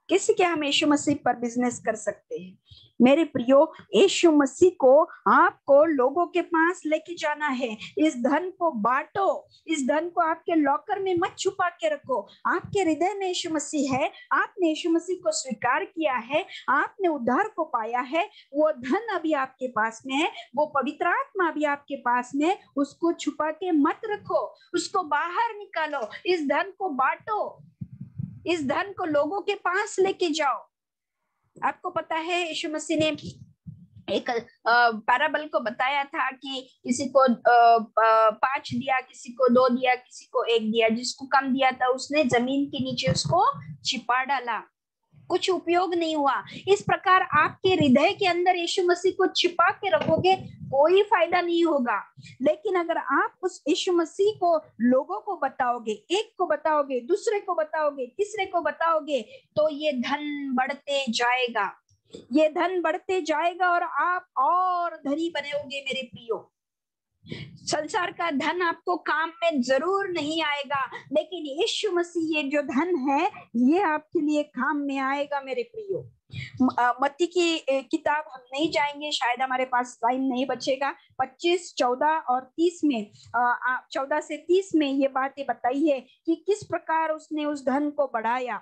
किसी के हम यीशु मसीह पर बिजनेस कर सकते हैं। मेरे प्रियो यीशु मसीह को आपको लोगों के पास लेके जाना है। इस धन को बांटो, इस धन को आपके लॉकर में मत छुपा के रखो। आपके हृदय में यीशु मसीह है, आपने यीशु मसीह को स्वीकार किया है, आपने उद्धार को पाया है, वो धन अभी आपके पास में है, वो पवित्र आत्मा अभी आपके पास में है। उसको छुपा के मत रखो, उसको बाहर निकालो, इस धन को बांटो, इस धन को लोगों के पास लेके जाओ। आपको पता है यीशु मसीह ने एक पैराबल को बताया था कि किसी को 5 दिया, किसी को 2 दिया, किसी को 1 दिया। जिसको कम दिया था उसने जमीन के नीचे उसको छिपा डाला, कुछ उपयोग नहीं हुआ। इस प्रकार आपके हृदय के अंदर यीशु मसीह को छिपा के रखोगे, कोई फायदा नहीं होगा। लेकिन अगर आप उस यीशु मसीह को लोगों को बताओगे, एक को बताओगे, दूसरे को बताओगे, तीसरे को बताओगे, तो ये धन बढ़ते जाएगा, ये धन बढ़ते जाएगा और आप और धनी बनेोगे। मेरे प्रियो संसार का धन आपको काम में जरूर नहीं आएगा, लेकिन यीशु मसीह ये जो धन है ये आपके लिए काम में आएगा। मेरे प्रियो मत्ती की किताब हम नहीं जाएंगे, शायद हमारे पास टाइम नहीं बचेगा। 25, 14 और 30 में 14 से 30 में ये बातें बताई है कि किस प्रकार उसने उस धन को बढ़ाया।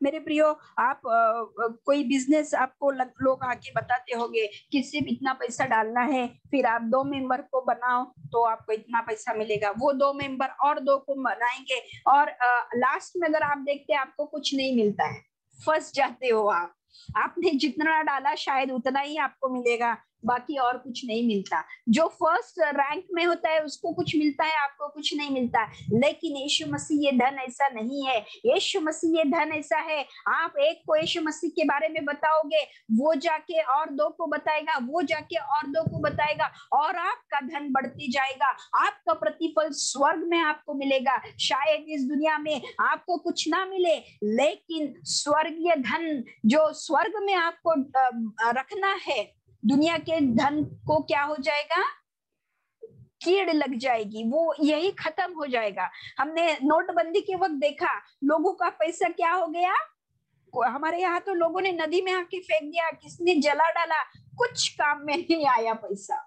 मेरे प्रियो आप कोई बिजनेस आपको लोग आके बताते होंगे कि सिर्फ इतना पैसा डालना है, फिर आप 2 मेंबर को बनाओ तो आपको इतना पैसा मिलेगा। वो 2 मेंबर और 2 को बनाएंगे और लास्ट में अगर आप देखते हैं आपको कुछ नहीं मिलता है, फंस जाते हो आप। आपने जितना डाला शायद उतना ही आपको मिलेगा, बाकी और कुछ नहीं मिलता। जो फर्स्ट रैंक में होता है उसको कुछ मिलता है, आपको कुछ नहीं मिलता। लेकिन यीशु मसीह ये धन ऐसा नहीं है। यीशु मसीह ये धन ऐसा है, आप एक को यीशु मसीह के बारे में बताओगे, वो जाके और 2 को बताएगा, वो जाके और 2 को बताएगा, और आपका धन बढ़ती जाएगा। आपका प्रतिफल स्वर्ग में आपको मिलेगा। शायद इस दुनिया में आपको कुछ ना मिले, लेकिन स्वर्गीय धन जो स्वर्ग में आपको रखना है, दुनिया के धन को क्या हो जाएगा, कीड़ लग जाएगी, वो यही खत्म हो जाएगा। हमने नोटबंदी के वक्त देखा लोगों का पैसा क्या हो गया। हमारे यहाँ तो लोगों ने नदी में आके फेंक दिया, किसने जला डाला, कुछ काम में नहीं आया पैसा।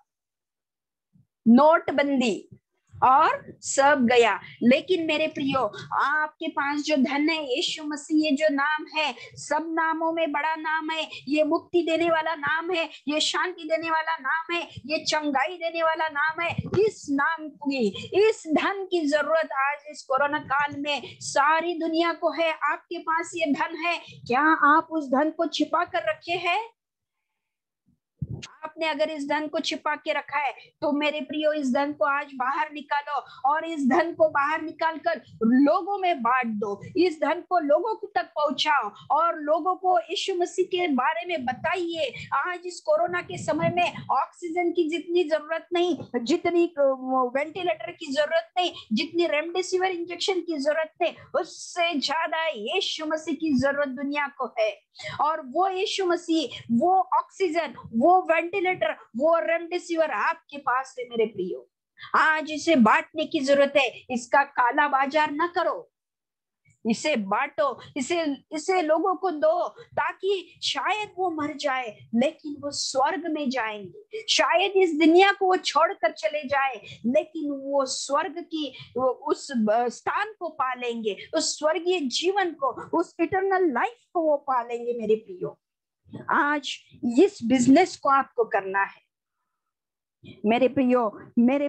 नोटबंदी और सब गया। लेकिन मेरे प्रियो आपके पास जो धन है, यीशु मसीह ये जो नाम है, सब नामों में बड़ा नाम है। ये मुक्ति देने वाला नाम है, ये शांति देने वाला नाम है, ये चंगाई देने वाला नाम है। इस नाम की, इस धन की जरूरत आज इस कोरोना काल में सारी दुनिया को है। आपके पास ये धन है, क्या आप उस धन को छिपा कर रखे हैं? आपने अगर इस धन को छिपा के रखा है तो मेरे प्रियो इस धन को आज बाहर निकालो और इस धन को बाहर निकालकर लोगों में बांट दो। इस धन को लोगों तक पहुंचाओ और लोगों को यीशु मसीह के बारे में बताइए। आज इस कोरोना के समय में ऑक्सीजन की जितनी जरूरत नहीं, जितनी वेंटिलेटर की जरूरत नहीं, जितनी रेमडेसिविर इंजेक्शन की जरूरत नहीं, उससे ज्यादा यीशु मसीह की जरूरत दुनिया को है। और वो यीशु मसीह, वो ऑक्सीजन, वो वेंटिलेटर, वो रेमडेसिविर आपके पास है। मेरे प्रियो आज इसे बांटने की जरूरत है। इसका काला बाजार न करो, इसे बांटो, इसे लोगों को दो, ताकि शायद वो मर जाए लेकिन वो स्वर्ग में जाएंगे। शायद इस दुनिया को वो छोड़कर चले जाए लेकिन वो स्वर्ग की उस स्थान को पालेंगे, उस स्वर्गीय जीवन को, उस इटर्नल लाइफ को वो पालेंगे। मेरे प्रियो आज इस बिजनेस को आपको करना है। मेरे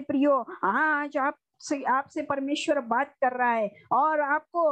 प्रियो आज आपसे परमेश्वर बात कर रहा है और आपको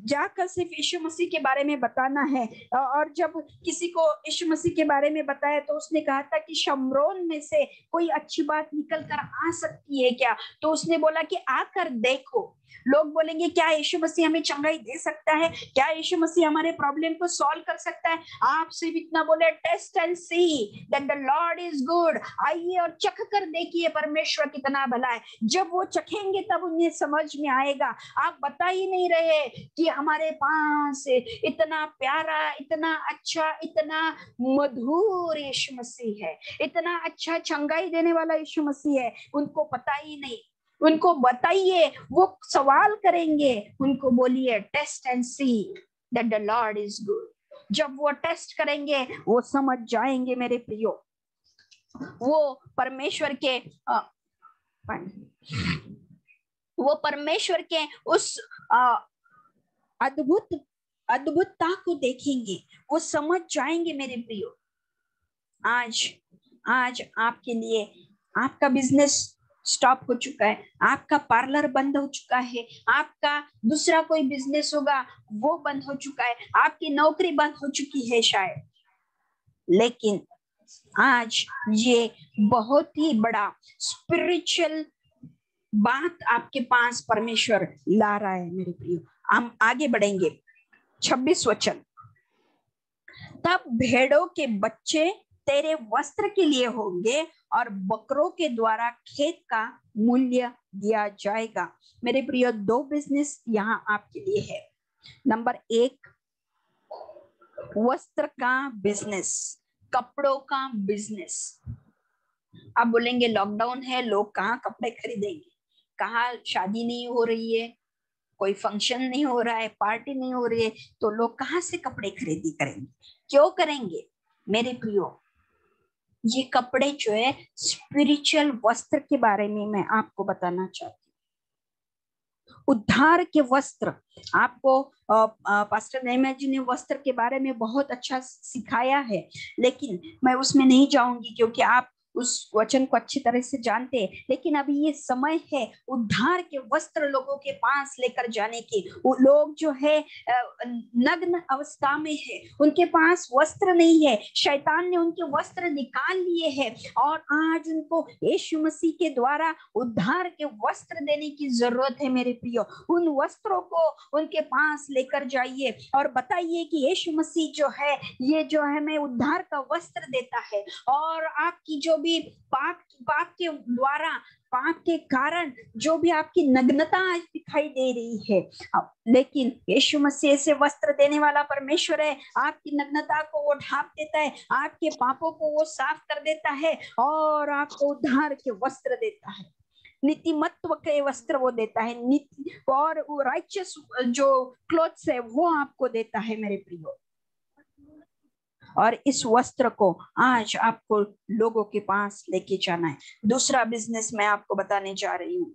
जाकर सिर्फ यीशु मसीह के बारे में बताना है। और जब किसी को यीशु मसीह के बारे में बताया तो उसने कहा था कि शमरोन में से कोई अच्छी बात निकल कर आ सकती है क्या? तो उसने बोला कि आकर देखो। लोग बोलेंगे क्या यीशु मसीह हमें चंगाई दे सकता है? क्या यीशु मसीह हमारे प्रॉब्लम को सॉल्व कर सकता है? आप सिर्फ इतना बोले, taste and see that the Lord is good. आइए और चख कर देखिए परमेश्वर कितना भला है। जब वो चखेंगे तब उन्हें समझ में आएगा। आप बता ही नहीं रहे कि हमारे पास इतना प्यारा, इतना अच्छा, इतना मधुर यीशु मसीह है, इतना अच्छा चंगाई देने वाला यीशु मसीह है। उनको पता ही नहीं। उनको बताइए, वो सवाल करेंगे, उनको बोलिए taste and see that the Lord is good. जब वो टेस्ट करेंगे वो समझ जाएंगे मेरे प्रियो। वो परमेश्वर के उस अद्भुतता को देखेंगे, वो समझ जाएंगे मेरे प्रियो। आज आपके लिए आपका बिजनेस स्टॉप हो चुका है, आपका पार्लर बंद हो चुका है, आपका दूसरा कोई बिजनेस होगा वो बंद हो चुका है, आपकी नौकरी बंद हो चुकी है शायद, लेकिन आज ये बहुत ही बड़ा स्पिरिचुअल बात आपके पास परमेश्वर ला रहा है मेरे प्रियो। हम आगे बढ़ेंगे। 26 वचन, तब भेड़ों के बच्चे तेरे वस्त्र के लिए होंगे और बकरों के द्वारा खेत का मूल्य दिया जाएगा। मेरे प्रियो, 2 बिजनेस यहाँ आपके लिए है। नंबर 1, वस्त्र का बिजनेस, कपड़ों का बिजनेस। आप बोलेंगे लॉकडाउन है, लोग कहाँ कपड़े खरीदेंगे, कहाँ शादी नहीं हो रही है, कोई फंक्शन नहीं हो रहा है, पार्टी नहीं हो रही है, तो लोग कहाँ से कपड़े खरीदी करेंगे? क्यों करेंगे मेरे प्रियो? ये कपड़े जो है स्पिरिचुअल वस्त्र के बारे में मैं आपको बताना चाहती हूँ। उद्धार के वस्त्र आपको पास्टर नेहमिया जी ने वस्त्र के बारे में बहुत अच्छा सिखाया है, लेकिन मैं उसमें नहीं जाऊंगी क्योंकि आप उस वचन को अच्छी तरह से जानते हैं। लेकिन अभी ये समय है उद्धार के वस्त्र लोगों के पास लेकर जाने की। वो लोग जो है नग्न अवस्था में है, उनके पास वस्त्र नहीं है, शैतान ने उनके वस्त्र निकाल लिए हैं और आज उनको यीशु मसीह के द्वारा उद्धार के वस्त्र देने की जरूरत है मेरे प्रियो। उन वस्त्रों को उनके पास लेकर जाइए और बताइए कि यीशु मसीह जो है, ये जो है हमें उद्धार का वस्त्र देता है और आपकी जो भी पाप के द्वारा, पाप के कारण जो भी आपकी नग्नता आज दिखाई दे रही है, लेकिन यीशु मसीह से वस्त्र देने वाला परमेश्वर है। आपकी नग्नता को वो ढांप देता है, आपके पापों को वो साफ कर देता है और आपको उद्धार के वस्त्र देता है, नीतिमत्व के वस्त्र वो देता है, नीति और राइचियस जो क्लोथ्स है वो आपको देता है मेरे प्रियो। और इस वस्त्र को आज आपको लोगों के पास लेके जाना है। दूसरा बिजनेस मैं आपको बताने जा रही हूँ।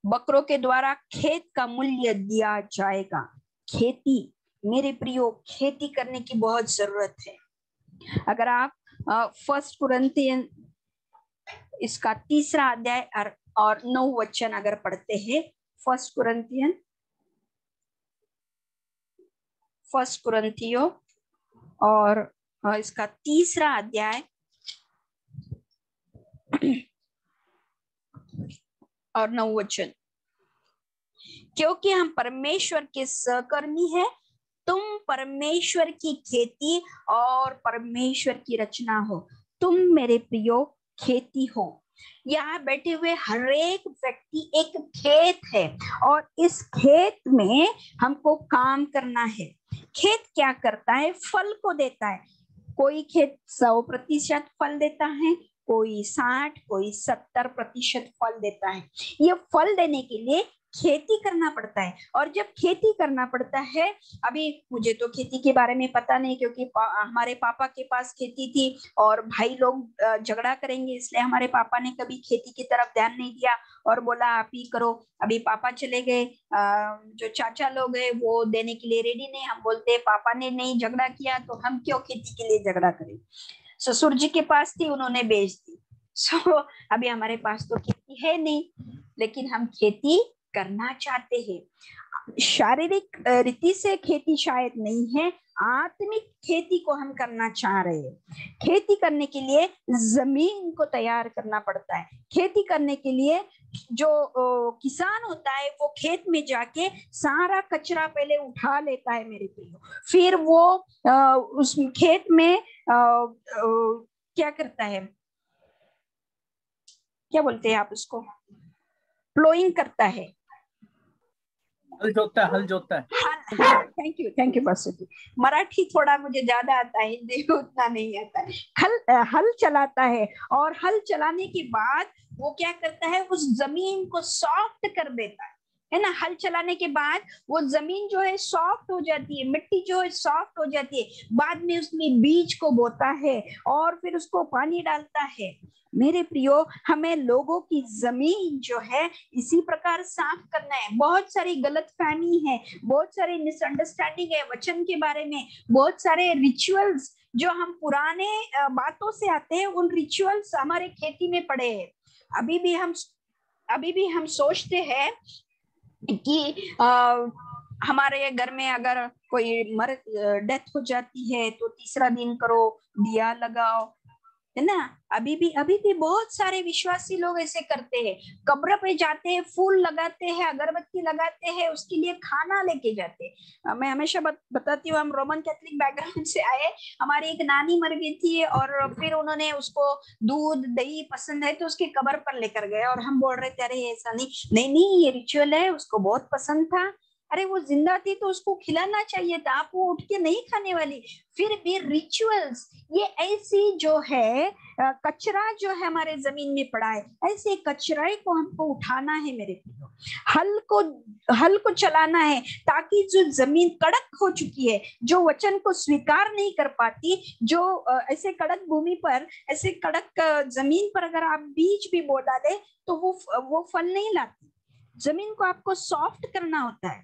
बकरों के द्वारा खेत का मूल्य दिया जाएगा। खेती मेरे प्रियो, खेती करने की बहुत जरूरत है। अगर आप 1 कुरिन्थियन इसका 3 अध्याय और 9 वचन अगर पढ़ते हैं, 1 कुरिन्थियों और इसका 3 अध्याय और 9 वचन, क्योंकि हम परमेश्वर के सहकर्मी हैं, तुम परमेश्वर की खेती और परमेश्वर की रचना हो। तुम मेरे प्रियो खेती हो। यहाँ बैठे हुए हर एक व्यक्ति एक खेत है और इस खेत में हमको काम करना है। खेत क्या करता है? फल को देता है। कोई खेत 100% फल देता है, कोई 60, कोई 70% फल देता है। ये फल देने के लिए खेती करना पड़ता है। और जब खेती करना पड़ता है, अभी मुझे तो खेती के बारे में पता नहीं क्योंकि हमारे पापा के पास खेती थी और भाई लोग झगड़ा करेंगे, इसलिए हमारे पापा ने कभी खेती की तरफ ध्यान नहीं दिया और बोला आप ही करो। अभी पापा चले गए, जो चाचा लोग हैं वो देने के लिए रेडी नहीं। हम बोलते पापा ने नहीं झगड़ा किया तो हम क्यों खेती के लिए झगड़ा करें। ससुर जी के पास थी, उन्होंने बेच दी। अभी हमारे पास तो खेती है नहीं, लेकिन हम खेती करना चाहते हैं। शारीरिक रीति से खेती शायद नहीं है, आत्मिक खेती को हम करना चाह रहे हैं। खेती करने के लिए जमीन को तैयार करना पड़ता है। खेती करने के लिए जो किसान होता है वो खेत में जाके सारा कचरा पहले उठा लेता है मेरे प्रियो, फिर वो उस खेत में क्या करता है, क्या बोलते हैं आप उसको, प्लोइंग करता है, हल जोतता है। थैंक यू पास्टर जी। मराठी थोड़ा मुझे ज्यादा आता है, हिंदी उतना नहीं आता है। हल चलाता है, और हल चलाने के बाद वो क्या करता है, उस जमीन को सॉफ्ट कर देता है ना। हल चलाने के बाद वो जमीन जो है सॉफ्ट हो जाती है, मिट्टी जो है सॉफ्ट हो जाती है। बाद में उसमें बीज को बोता है और फिर उसको पानी डालता है। मेरे प्रियो, हमें लोगों की जमीन जो है इसी प्रकार साफ करना है। बहुत सारी गलतफहमी है, बहुत सारी मिसअंडरस्टैंडिंग है वचन के बारे में, बहुत सारे रिचुअल्स जो हम पुराने बातों से आते हैं, उन रिचुअल्स हमारे खेती में पड़े हैं। अभी भी हम सोचते हैं कि हमारे घर में अगर कोई डेथ हो जाती है तो तीसरा दिन करो, दिया लगाओ, है ना। अभी भी बहुत सारे विश्वासी लोग ऐसे करते हैं। कब्र पे जाते हैं, फूल लगाते हैं, अगरबत्ती लगाते हैं, उसके लिए खाना लेके जाते हैं। मैं हमेशा बताती हूँ, हम रोमन कैथोलिक बैकग्राउंड से आए। हमारी एक नानी मर गई थी और फिर उन्होंने उसको दूध दही पसंद है तो उसके कब्र पर लेकर गए, और हम बोल रहे थे अरे ऐसा नहीं, ये रिचुअल है, उसको बहुत पसंद था। अरे वो जिंदा थी तो उसको खिलाना चाहिए था, आप वो उठ के नहीं खाने वाली। फिर भी रिचुअल्स, ये ऐसी जो है कचरा जो है हमारे जमीन में पड़ा है, ऐसे कचरे को हमको उठाना है मेरे प्रियो। हल को चलाना है, ताकि जो जमीन कड़क हो चुकी है, जो वचन को स्वीकार नहीं कर पाती, जो ऐसे कड़क भूमि पर, ऐसे कड़क जमीन पर अगर आप बीज भी बो डाले तो वो फल नहीं लाती। जमीन को आपको सॉफ्ट करना होता है,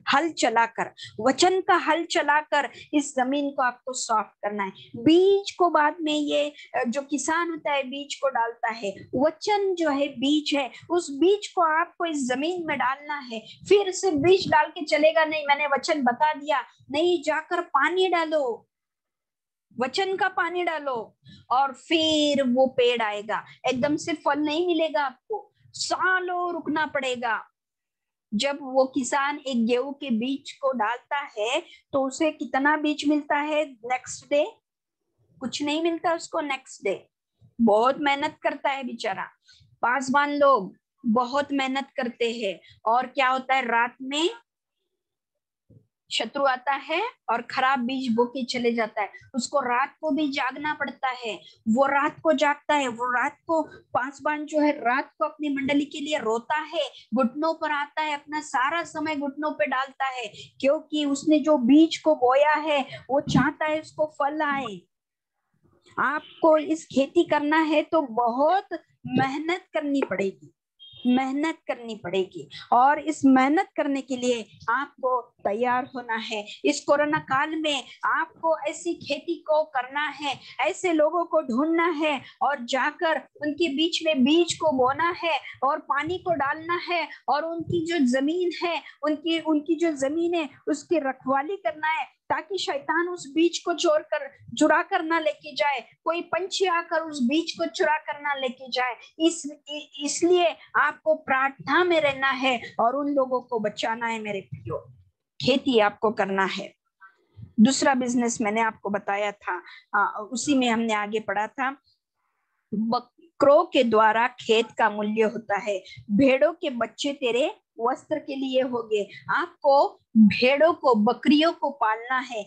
हल चलाकर, वचन का हल चलाकर इस जमीन को आपको सॉफ्ट करना है। बीज को बाद में ये जो किसान होता है बीज को डालता है, वचन जो है बीज है, उस बीज को आपको इस जमीन में डालना है। फिर से बीज डाल के चलेगा नहीं, मैंने वचन बता दिया नहीं, जाकर पानी डालो, वचन का पानी डालो, और फिर वो पेड़ आएगा। एकदम से फल नहीं मिलेगा आपको, सालों रुकना पड़ेगा। जब वो किसान एक गेहूं के बीज को डालता है तो उसे कितना बीज मिलता है नेक्स्ट डे? कुछ नहीं मिलता उसको नेक्स्ट डे। बहुत मेहनत करता है बेचारा। पासवान लोग बहुत मेहनत करते हैं, और क्या होता है, रात में शत्रु आता है और खराब बीज बो के चले जाता है। उसको रात को भी जागना पड़ता है, वो रात को जागता है, वो रात को पासवान जो है रात को अपनी मंडली के लिए रोता है, घुटनों पर आता है, अपना सारा समय घुटनों पे डालता है, क्योंकि उसने जो बीज को बोया है वो चाहता है उसको फल आए। आपको इस खेती करना है तो बहुत मेहनत करनी पड़ेगी, और इस मेहनत करने के लिए आपको तैयार होना है। इस कोरोना काल में आपको ऐसी खेती को करना है, ऐसे लोगों को ढूंढना है और जाकर उनके बीच में बीज को बोना है और पानी को डालना है, और उनकी जो जमीन है, उनकी जो जमीन है उसकी रखवाली करना है, ताकि शैतान उस बीज को चुरा कर ना लेके जाए, कोई पंछी आकर उस बीज को चुरा कर ना लेके जाए। इसलिए आपको प्रार्थना में रहना है और उन लोगों को बचाना है मेरे प्रियो। खेती आपको करना है। दूसरा बिजनेस मैंने आपको बताया था, उसी में हमने आगे पढ़ा था, बकरों के द्वारा खेत का मूल्य होता है, भेड़ों के बच्चे तेरे वस्त्र के लिए होंगे। आपको भेड़ों को, बकरियों को पालना है,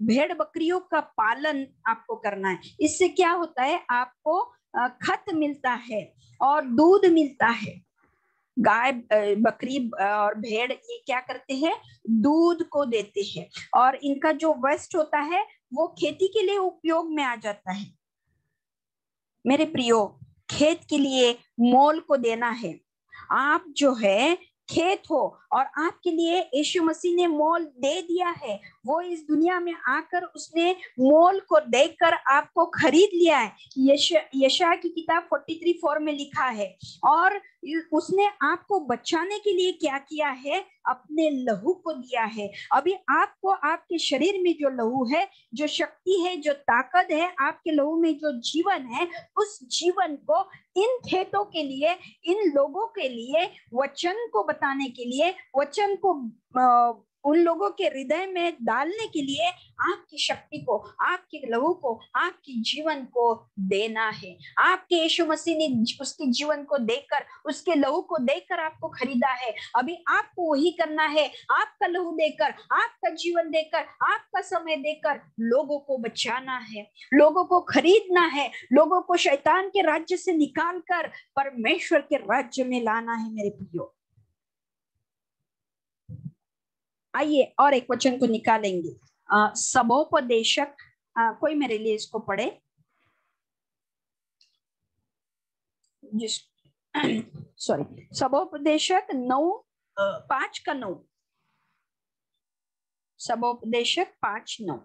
भेड़ बकरियों का पालन आपको करना है। इससे क्या होता है, आपको खत मिलता है और दूध मिलता है। गाय, बकरी और भेड़ ये क्या करते हैं, दूध को देते हैं, और इनका जो वेस्ट होता है वो खेती के लिए उपयोग में आ जाता है। मेरे प्रियो, खेत के लिए मोल को देना है। आप जो है खेत हो, और आपके लिए यीशु मसीह ने मोल दे दिया है। वो इस दुनिया में आकर उसने मोल को देकर आपको खरीद लिया है। यशायाह की किताब 43:4 में लिखा है। और उसने आपको बचाने के लिए क्या किया है? अपने लहू को दिया है। अभी आपको आपके शरीर में जो लहू है, जो शक्ति है, जो ताकत है, आपके लहू में जो जीवन है, उस जीवन को इन खेतों के लिए, इन लोगों के लिए, वचन को बताने के लिए, वचन को उन लोगों के हृदय में डालने के लिए आपकी शक्ति को, आपके लहू को, आपके जीवन को देना है। आपके यीशु मसीह ने उसके जीवन को देकर, उसके लहू को देकर आपको खरीदा है। अभी आपको वही करना है। आपका लहू देकर, आपका जीवन देकर, आपका समय देकर लोगों को बचाना है, लोगों को खरीदना है, लोगों को शैतान के राज्य से निकालकर परमेश्वर के राज्य में लाना है मेरे प्रियो। आइए और एक वचन को निकालेंगे। सबोपदेशक, कोई मेरे लिए इसको पढ़े। सॉरी, सबोपदेशक 5:9। सबोपदेशक 5:9।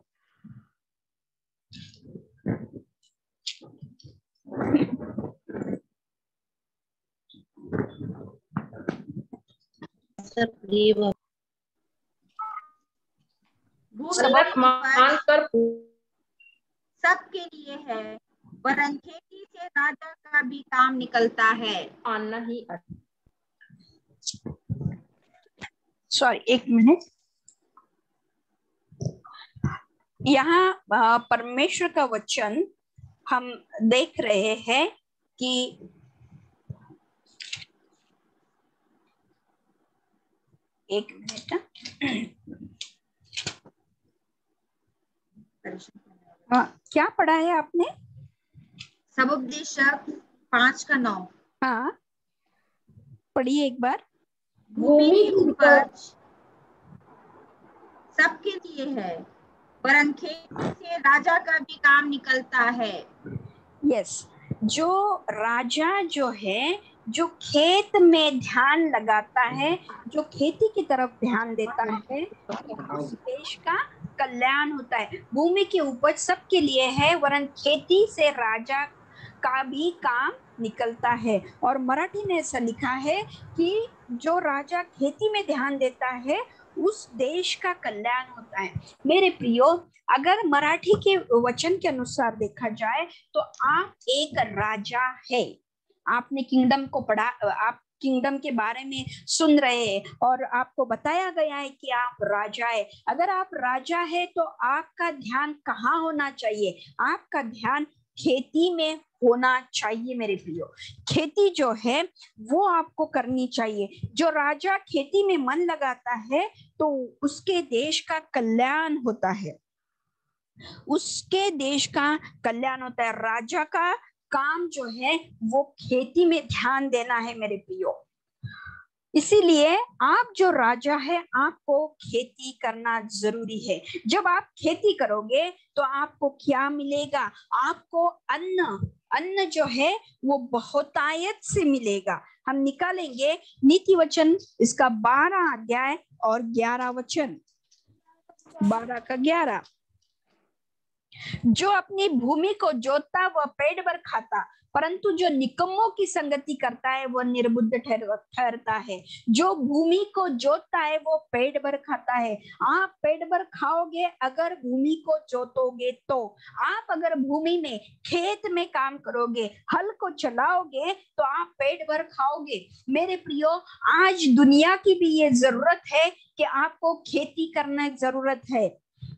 सबके लिए है, वरन खेती से राजा का भी काम निकलता है। नहीं, सॉरी, एक मिनट। यहाँ परमेश्वर का वचन हम देख रहे हैं कि एक मिनट, क्या पढ़ा है आपने? सबोपदेशक 5:9। हाँ, पढ़िए एक बार। भूमि की उपज सबके लिए है, वरन खेती से राजा का भी काम निकलता है। यस, जो राजा जो है, जो खेत में ध्यान लगाता है, जो खेती की तरफ ध्यान देता है, उस देश का कल्याण होता है। भूमि की उपज सबके लिए है, वरन खेती से राजा का भी काम निकलता है। और मराठी में ऐसा लिखा है कि जो राजा खेती में ध्यान देता है, उस देश का कल्याण होता है। मेरे प्रियो, अगर मराठी के वचन के अनुसार देखा जाए तो आप एक राजा है। आपने किंगडम को पढ़ा, आप किंगडम के बारे में सुन रहे हैं और आपको बताया गया है कि आप राजा है। अगर आप राजा है तो आपका ध्यान कहाँ होना चाहिए? आपका ध्यान खेती में होना चाहिए मेरे प्रियो। खेती जो है वो आपको करनी चाहिए। जो राजा खेती में मन लगाता है तो उसके देश का कल्याण होता है, उसके देश का कल्याण होता है। राजा का काम जो है वो खेती में ध्यान देना है मेरे प्रियो। इसीलिए आप जो राजा है, आपको खेती करना जरूरी है। जब आप खेती करोगे तो आपको क्या मिलेगा? आपको अन्न जो है वो बहुतायत से मिलेगा। हम निकालेंगे नीति वचन, इसका 12 अध्याय और 11 वचन। 12 का 11। जो अपनी भूमि को जोतता वह पेट भर खाता, परंतु जो निकम्मों की संगति करता है वह निर्बुद्ध ठहरता है। जो भूमि को जोतता है वो पेट भर खाता है। आप पेट भर खाओगे अगर भूमि को जोतोगे तो। आप अगर भूमि में, खेत में काम करोगे, हल को चलाओगे तो आप पेट भर खाओगे। मेरे प्रियो, आज दुनिया की भी ये जरूरत है कि आपको खेती करना जरूरत है।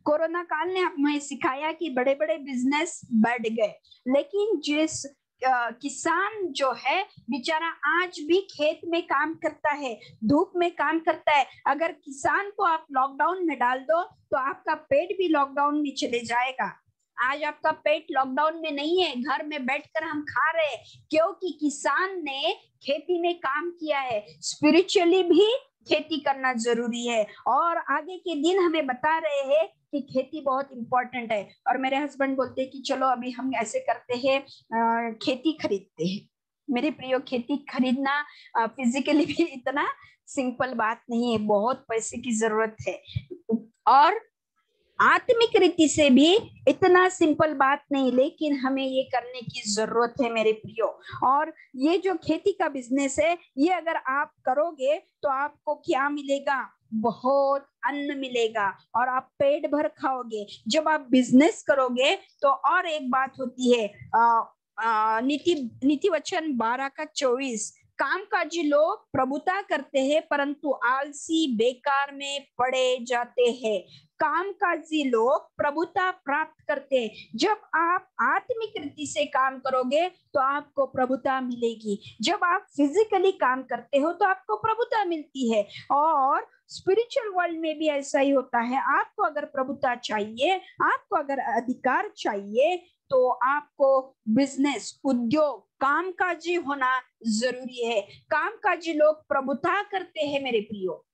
कोरोना काल ने हमें सिखाया कि बड़े बड़े बिजनेस बढ़ गए, लेकिन जिस किसान जो है बेचारा आज भी खेत में काम करता है, धूप में काम करता है। अगर किसान को आप लॉकडाउन में डाल दो तो आपका पेट भी लॉकडाउन में चले जाएगा। आज आपका पेट लॉकडाउन में नहीं है, घर में बैठकर हम खा रहे हैं क्योंकि किसान ने खेती में काम किया है। स्पिरिचुअली भी खेती करना जरूरी है और आगे के दिन हमें बता रहे हैं कि खेती बहुत इंपॉर्टेंट है। और मेरे हस्बैंड बोलते हैं कि चलो अभी हम ऐसे करते हैं, खेती खरीदते हैं। मेरे प्रियो, खेती खरीदना फिजिकली भी इतना सिंपल बात नहीं है, बहुत पैसे की जरूरत है, और आत्मिक रीति से भी इतना सिंपल बात नहीं, लेकिन हमें ये करने की जरूरत है मेरे प्रियो। और ये जो खेती का बिजनेस है, ये अगर आप करोगे तो आपको क्या मिलेगा? बहुत अन्न मिलेगा और आप पेट भर खाओगे। जब आप बिजनेस करोगे तो और एक बात होती है, नीति वचन 12:24, कामकाजी लोग प्रभुता करते हैं परंतु आलसी बेकार में पड़े जाते हैं। कामकाजी लोग प्रभुता प्राप्त करते हैं। जब आप आत्मिक रीति से काम करोगे तो आपको प्रभुता मिलेगी। जब आप फिजिकली काम करते हो तो आपको प्रभुता मिलती है, और स्पिरिचुअल वर्ल्ड में भी ऐसा ही होता है। आपको अगर प्रभुता चाहिए, आपको अगर अधिकार चाहिए, तो आपको बिजनेस, उद्योग, कामकाजी होना जरूरी है। कामकाजी लोग प्रभुता करते हैं मेरे प्रियो।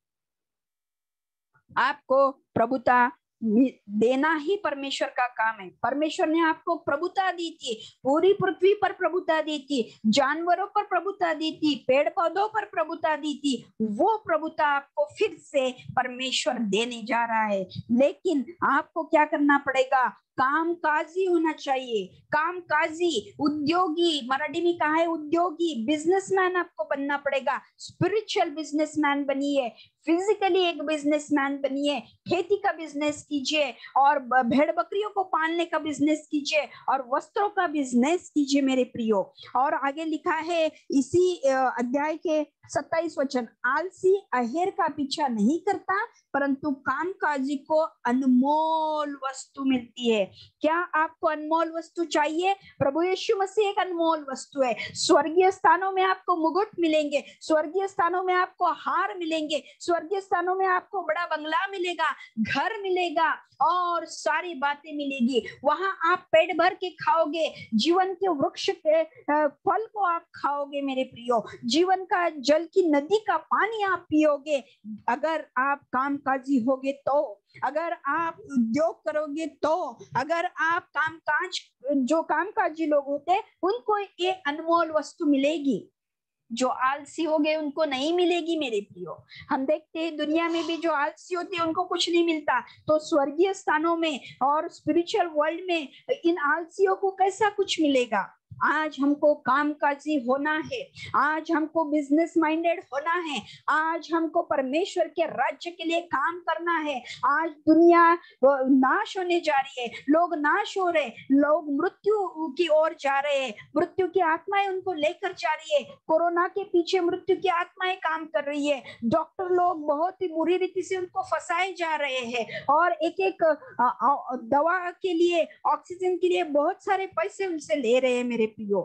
आपको प्रभुता देना ही परमेश्वर का काम है। परमेश्वर ने आपको प्रभुता दी थी, पूरी पृथ्वी पर प्रभुता दी थी, जानवरों पर प्रभुता दी थी, पेड़ पौधों पर प्रभुता दी थी। वो प्रभुता आपको फिर से परमेश्वर देने जा रहा है, लेकिन आपको क्या करना पड़ेगा? कामकाजी होना चाहिए। कामकाजी, उद्योगी, मराठी में कहा है उद्योगी, बिजनेसमैन आपको बनना पड़ेगा। स्पिरिचुअल बिजनेसमैन बनिए, फिजिकली एक बिजनेसमैन बनिए। खेती का बिजनेस कीजिए, और भेड़ बकरियों को पालने का बिजनेस कीजिए, और वस्त्रों का बिजनेस कीजिए मेरे प्रियो। और आगे लिखा है इसी अध्याय के 27 वचन, आलसी अहेर का पीछा नहीं करता परंतु कामकाजी को अनमोल वस्तु मिलती है। क्या आपको अनमोल वस्तु चाहिए? प्रभु यीशु मसीह एक अनमोल वस्तु है। स्वर्गीय स्थानों में आपको मुकुट मिलेंगे, स्वर्गीय स्थानों में आपको हार मिलेंगे, स्वर्गीय स्थानों में आपको बड़ा बंगला मिलेगा, घर मिलेगा, और सारी बातें मिलेगी। वहां आप पेट भर के खाओगे, जीवन के वृक्ष के फल को आप खाओगे मेरे प्रियो। जीवन का जल की नदी का पानी आप पियोगे। अगर आप कामकाजी होगे तो, अगर आप उद्योग करोगे तो, अगर आप कामकाज, जो कामकाजी लोग होते हैं उनको ये अनमोल वस्तु मिलेगी। जो आलसी हो गए उनको नहीं मिलेगी मेरे प्रियो। हम देखते हैं दुनिया में भी जो आलसी होते हैं उनको कुछ नहीं मिलता, तो स्वर्गीय स्थानों में और स्पिरिचुअल वर्ल्ड में इन आलसियों को कैसा कुछ मिलेगा? आज हमको कामकाजी होना है, आज हमको बिजनेस माइंडेड होना है, आज हमको परमेश्वर के राज्य के लिए काम करना है। आज दुनिया नाश होने जा रही है, लोग नाश हो रहे, लोग मृत्यु की ओर जा रहे हैं, मृत्यु की आत्माएं उनको लेकर जा रही है। कोरोना के पीछे मृत्यु की आत्माएं काम कर रही है। डॉक्टर लोग बहुत ही बुरी रीति से उनको फंसाए जा रहे हैं, और एक एक दवा के लिए, ऑक्सीजन के लिए बहुत सारे पैसे उनसे ले रहे हैं मेरे प्रियो।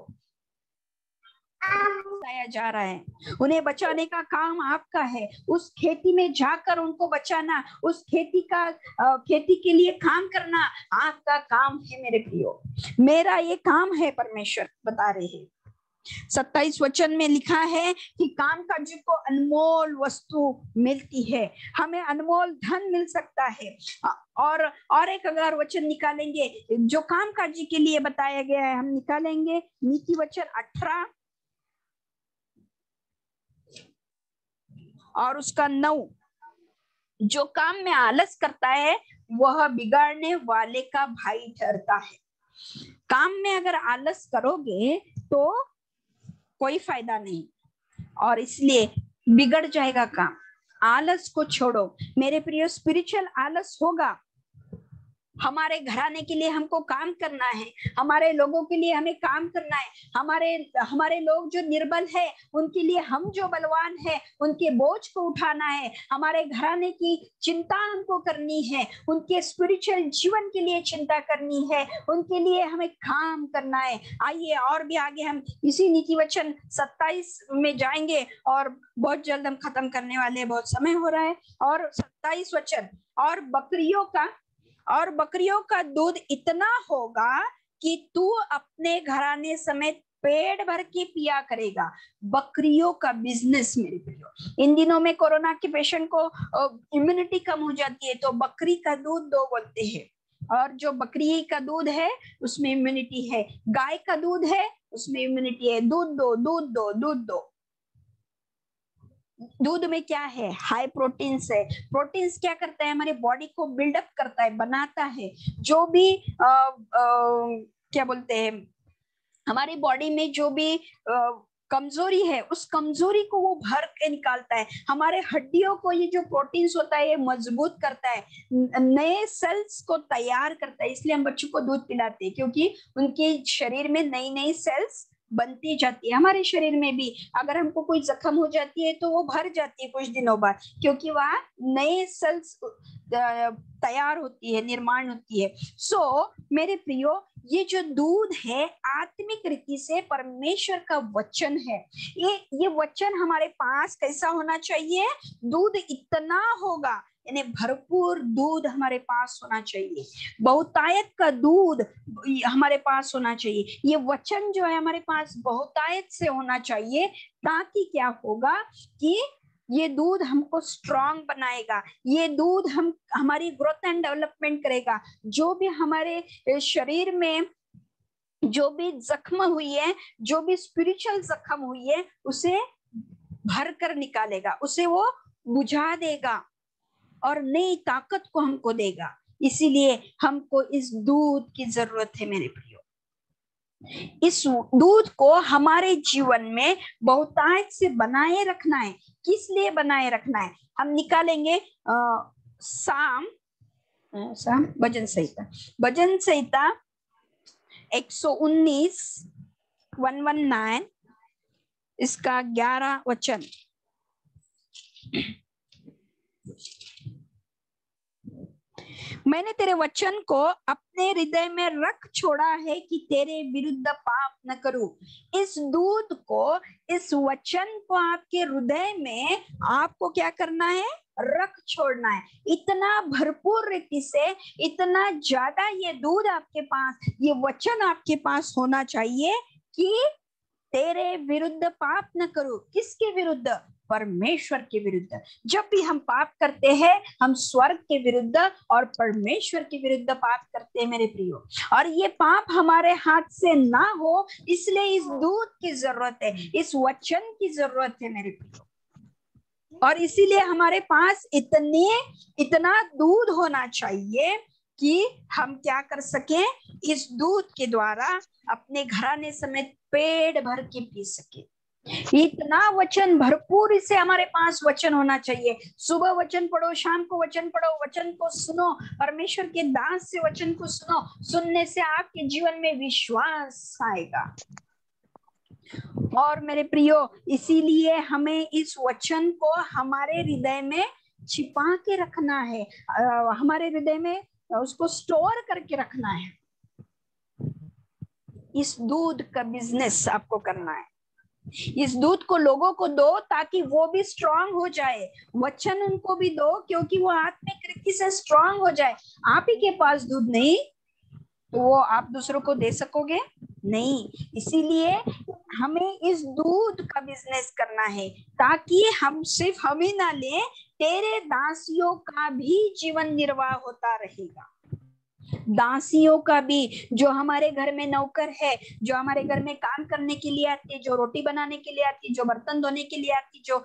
बताया जा रहा है, उन्हें बचाने का काम आपका है। उस खेती में जाकर उनको बचाना, उस खेती के लिए काम करना आपका काम है मेरे प्रियो। मेरा ये काम है, परमेश्वर बता रहे हैं। 27 वचन में लिखा है कि कामकाजी को अनमोल वस्तु मिलती है, हमें अनमोल धन मिल सकता है। और एक अगर वचन निकालेंगे जो कामकाजी के लिए बताया गया है, हम निकालेंगे नीति वचन 18 और उसका 9। जो काम में आलस करता है वह बिगाड़ने वाले का भाई ठहरता है। काम में अगर आलस करोगे तो कोई फायदा नहीं, और इसलिए बिगड़ जाएगा काम। आलस को छोड़ो मेरे प्रिय। स्पिरिचुअल आलस होगा, हमारे घराने के लिए हमको काम करना है, हमारे लोगों के लिए हमें काम करना है, हमारे लोग जो निर्बल है उनके लिए हम जो बलवान है उनके बोझ को उठाना है, हमारे घराने की चिंता हमको करनी है, उनके स्पिरिचुअल जीवन के लिए चिंता करनी है, उनके लिए हमें काम करना है। आइए और भी आगे हम इसी नीति वचन 27 में जाएंगे, और बहुत जल्द हम खत्म करने वाले हैं, बहुत समय हो रहा है। और 27 वचन, और बकरियों का दूध इतना होगा कि तू अपने घराने समेत पेट भर के पिया करेगा। बकरियों का बिजनेस मेरे प्रियो। इन दिनों में कोरोना के पेशेंट को इम्यूनिटी कम हो जाती है, तो बकरी का दूध दो बोलते हैं। और जो बकरी का दूध है उसमें इम्यूनिटी है, गाय का दूध है उसमें इम्यूनिटी है। दूध दो, दूध दो, दूध दो। दूध में क्या है? हाई प्रोटीन्स है। प्रोटीन्स क्या करता है? हमारे बॉडी को बिल्डअप करता है, बनाता है। जो भी क्या बोलते हैं, हमारी बॉडी में जो भी कमजोरी है उस कमजोरी को वो भर के निकालता है। हमारे हड्डियों को ये जो प्रोटीन्स होता है ये मजबूत करता है, नए सेल्स को तैयार करता है। इसलिए हम बच्चों को दूध पिलाते हैं, क्योंकि उनके शरीर में नई नई सेल्स बनती जाती है। हमारे शरीर में भी अगर हमको कोई जख्म हो जाती है तो वो भर जाती है कुछ दिनों बाद, क्योंकि वहाँ नए सेल्स तैयार होती है, निर्माण होती है। सो मेरे प्रियो, ये जो दूध है आत्मिक रीति से परमेश्वर का वचन है। ये वचन हमारे पास कैसा होना चाहिए? दूध इतना होगा, यानी भरपूर दूध हमारे पास होना चाहिए, बहुतायत का दूध हमारे पास होना चाहिए। ये वचन जो है हमारे पास बहुतायत से होना चाहिए, ताकि क्या होगा कि ये दूध हमको स्ट्रांग बनाएगा। ये दूध हमारी ग्रोथ एंड डेवलपमेंट करेगा। जो भी हमारे शरीर में जो भी जख्म हुई है, जो भी स्पिरिचुअल जख्म हुई है, उसे भर कर निकालेगा, उसे वो बुझा देगा और नई ताकत को हमको देगा। इसीलिए हमको इस दूध की जरूरत है मेरे प्रियो। इस दूध को हमारे जीवन में बहुतायत से बनाए रखना है। किस लिए बनाए रखना है? हम निकालेंगे साम भजन संहिता 119 119 इसका 11 वचन। मैंने तेरे वचन को अपने हृदय में रख छोड़ा है कि तेरे विरुद्ध पाप न करूं। इस दूध को, इस वचन को आपके हृदय में आपको क्या करना है? रख छोड़ना है। इतना भरपूर रीति से, इतना ज्यादा ये दूध आपके पास, ये वचन आपके पास होना चाहिए कि तेरे विरुद्ध पाप न करो। किसके विरुद्ध? परमेश्वर के विरुद्ध। जब भी हम पाप करते हैं हम स्वर्ग के विरुद्ध और परमेश्वर के विरुद्ध पाप करते हैं मेरे प्रियो। और ये पाप हमारे हाथ से ना हो, इसलिए इस दूध की जरूरत है, इस वचन की जरूरत है मेरे प्रियो। और इसीलिए हमारे पास इतना दूध होना चाहिए कि हम क्या कर सके? इस दूध के द्वारा अपने घराने समेत पेट भर के पी सके। इतना वचन भरपूर से हमारे पास वचन होना चाहिए। सुबह वचन पढ़ो, शाम को वचन पढ़ो, वचन को सुनो, परमेश्वर के दास से वचन को सुनो। सुनने से आपके जीवन में विश्वास आएगा। और मेरे प्रियो, इसीलिए हमें इस वचन को हमारे हृदय में छिपा के रखना है, हमारे हृदय में उसको स्टोर करके रखना है। इस दूध का बिजनेस आपको करना है। इस दूध को लोगों को दो ताकि वो भी स्ट्रांग हो जाए। वचन उनको भी दो क्योंकि वो आत्मिक रीति से स्ट्रांग हो जाए। आप ही के पास दूध नहीं तो वो आप दूसरों को दे सकोगे नहीं। इसीलिए हमें इस दूध का बिजनेस करना है ताकि हम सिर्फ हम ही ना ले, तेरे दासियों का भी जीवन निर्वाह होता रहेगा। दासियों का भी, जो हमारे घर में नौकर है, जो हमारे घर में काम करने के लिए आती है, जो रोटी बनाने के लिए आती है, जो बर्तन धोने के लिए आती है, जो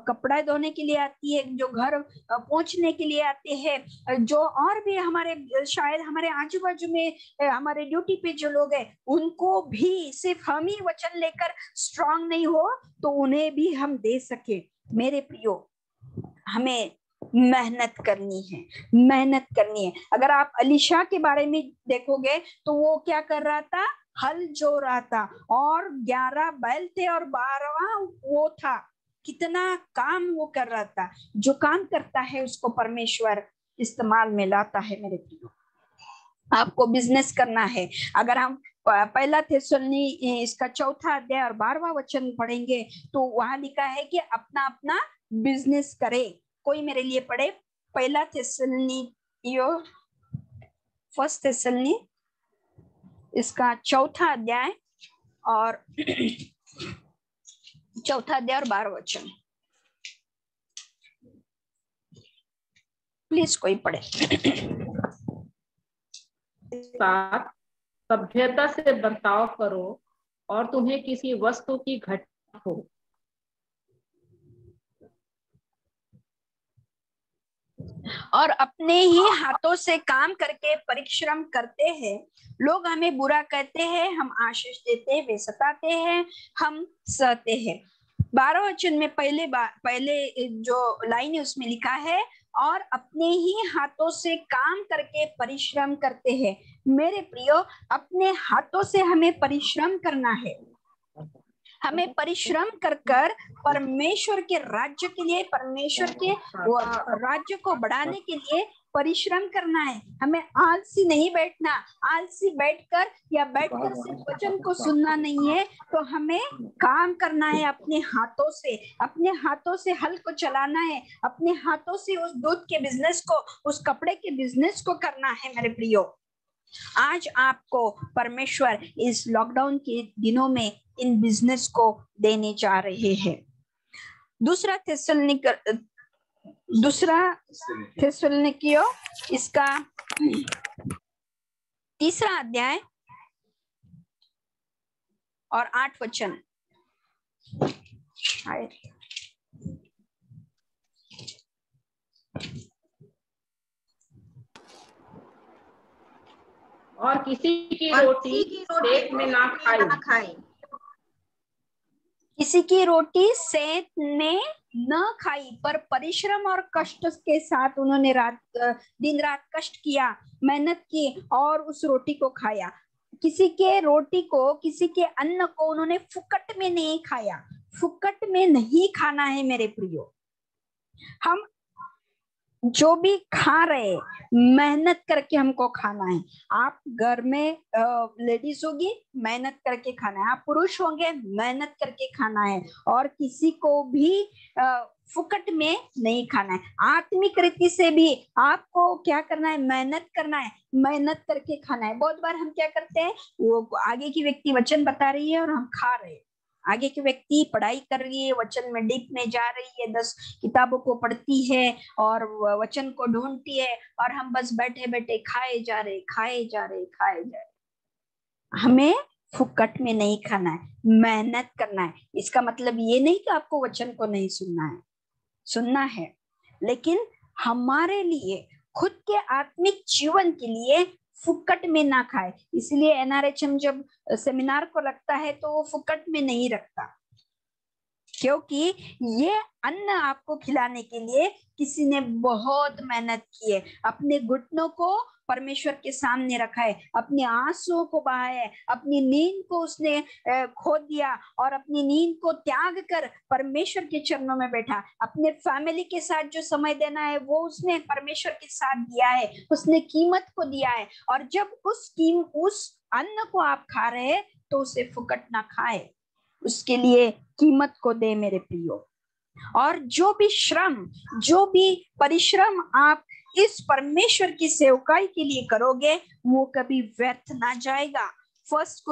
कपड़ा धोने के लिए आती है, जो घर पोंछने के लिए आते हैं, जो और भी हमारे शायद हमारे आजू बाजू में हमारे ड्यूटी पे जो लोग हैं, उनको भी सिर्फ हम ही वचन लेकर स्ट्रांग नहीं हो तो उन्हें भी हम दे सके। मेरे प्रियो, हमें मेहनत करनी है, मेहनत करनी है। अगर आप अलीशा के बारे में देखोगे तो वो क्या कर रहा था? हल जो रहा था, और 11 बैल थे और 12वां वो था। कितना काम वो कर रहा था। जो काम करता है उसको परमेश्वर इस्तेमाल में लाता है। मेरे प्रियो, आपको बिजनेस करना है। अगर हम पहला थिस्सलुनी इसका 4 अध्याय और 12वां वचन पढ़ेंगे तो वहां लिखा है कि अपना अपना बिजनेस करे। कोई मेरे लिए पढ़े पहला फर्स्ट थिस्सलुनी इसका 4 अध्याय और 12वां वचन। प्लीज कोई पढ़े। साथ सभ्यता से बर्ताव करो और तुम्हें किसी वस्तु की घटना हो। और अपने ही हाथों से काम करके परिश्रम करते हैं। लोग हमें बुरा कहते हैं, हम आशीष देते हैं, वे सताते हैं, हम सहते हैं। 12 वचन में पहले जो लाइन है उसमें लिखा है, और अपने ही हाथों से काम करके परिश्रम करते हैं। मेरे प्रियो, अपने हाथों से हमें परिश्रम करना है। हमें परिश्रम कर परमेश्वर के राज्य के लिए, परमेश्वर के राज्य को बढ़ाने के लिए परिश्रम करना है। हमें आलसी नहीं बैठना। आलसी बैठकर या बैठकर सिर्फ वचन को सुनना नहीं है, तो हमें काम करना है अपने हाथों से। अपने हाथों से हल को चलाना है, अपने हाथों से उस दूध के बिजनेस को, उस कपड़े के बिजनेस को करना है। मेरे प्रियो, आज आपको परमेश्वर इस लॉकडाउन के दिनों में इन बिजनेस को देने जा रहे हैं। दूसरा थिस्सलुनीकियों इसका 3 अध्याय और 8 वचन। और किसी की रोटी सेक में ना खाए। किसी की रोटी सेक में न खाई, पर परिश्रम और कष्ट के साथ उन्होंने दिन रात कष्ट किया, मेहनत की और उस रोटी को खाया। किसी के रोटी को, किसी के अन्न को उन्होंने फुकट में नहीं खाया। फुकट में नहीं खाना है मेरे प्रियो। हम जो भी खा रहे, मेहनत करके हमको खाना है। आप घर में लेडीज होगी, मेहनत करके खाना है। आप पुरुष होंगे, मेहनत करके खाना है। और किसी को भी फुकट में नहीं खाना है। आत्मिक रीति से भी आपको क्या करना है? मेहनत करना है, मेहनत करके खाना है। बहुत बार हम क्या करते हैं, वो आगे की व्यक्ति वचन बता रही है और हम खा रहे हैं। आगे की व्यक्ति पढ़ाई कर रही है, वचन में डीप में जा रही है, 10 किताबों को पढ़ती है और वचन को ढूंढती है, और हम बस बैठे बैठे खाए जा रहे। हमें फुकट में नहीं खाना है, मेहनत करना है। इसका मतलब ये नहीं कि आपको वचन को नहीं सुनना है, लेकिन हमारे लिए, खुद के आत्मिक जीवन के लिए फुकट में ना खाए। इसलिए एनआरएचएम जब सेमिनार को रखता है तो वो फुकट में नहीं रखता, क्योंकि ये अन्न आपको खिलाने के लिए किसी ने बहुत मेहनत की है। अपने घुटनों को परमेश्वर के सामने रखा है, अपने आंसुओं को बहाया है, अपनी नींद को उसने खो दिया और अपनी नींद को त्याग कर परमेश्वर के चरणों में बैठा। अपने फैमिली के साथ जो समय देना है वो उसने परमेश्वर के साथ दिया है, उसने कीमत को दिया है। और जब उस अन्न को आप खा रहे हैं तो उसे फुकट ना खाए, उसके लिए कीमत को दे मेरे प्रियो। और जो भी श्रम, जो भी परिश्रम आप इस परमेश्वर की सेवकाई के लिए करोगे, वो कभी व्यर्थ ना जाएगा। फर्स्ट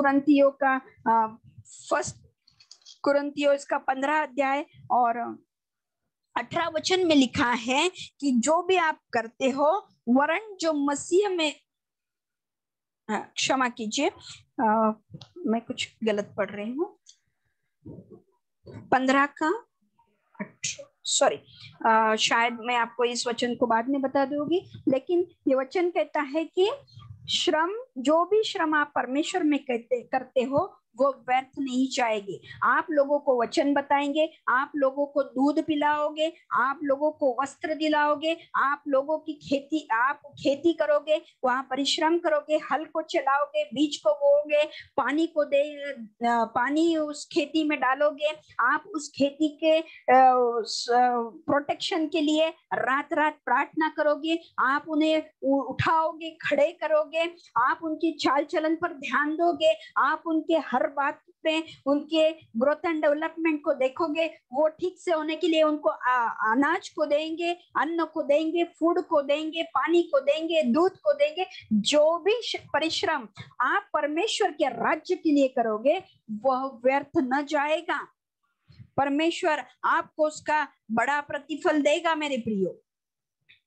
कुरिन्थियों इसका 15 अध्याय और 18 वचन में लिखा है कि जो भी आप करते हो, वरन जो मसीह में, क्षमा कीजिए, मैं कुछ गलत पढ़ रही हूँ। 15 का सॉरी, शायद मैं आपको इस वचन को बाद में बता दूंगी, लेकिन ये वचन कहता है कि श्रम, जो भी श्रम आप परमेश्वर में करते हो वो व्यर्थ नहीं जाएगी। आप लोगों को वचन बताएंगे, आप लोगों को दूध पिलाओगे, आप लोगों को वस्त्र दिलाओगे, आप लोगों की आप खेती करोगे, वहां परिश्रम करोगे, हल को चलाओगे, बीज को बोओगे, पानी उस खेती में डालोगे, आप उस खेती के प्रोटेक्शन के लिए रात रात प्रार्थना करोगे, आप उन्हें उठाओगे, खड़े करोगे, आप उनकी चाल चलन पर ध्यान दोगे, आप उनके हर बात पे उनके ग्रोथ एंड डेवलपमेंट को देखोगे, वो ठीक से होने के लिए उनको अनाज को देंगे, अन्न को देंगे, फूड को देंगे, पानी को देंगे, दूध को देंगे। जो भी परिश्रम आप परमेश्वर के राज्य के लिए करोगे वह व्यर्थ न जाएगा। परमेश्वर आपको उसका बड़ा प्रतिफल देगा मेरे प्रियो।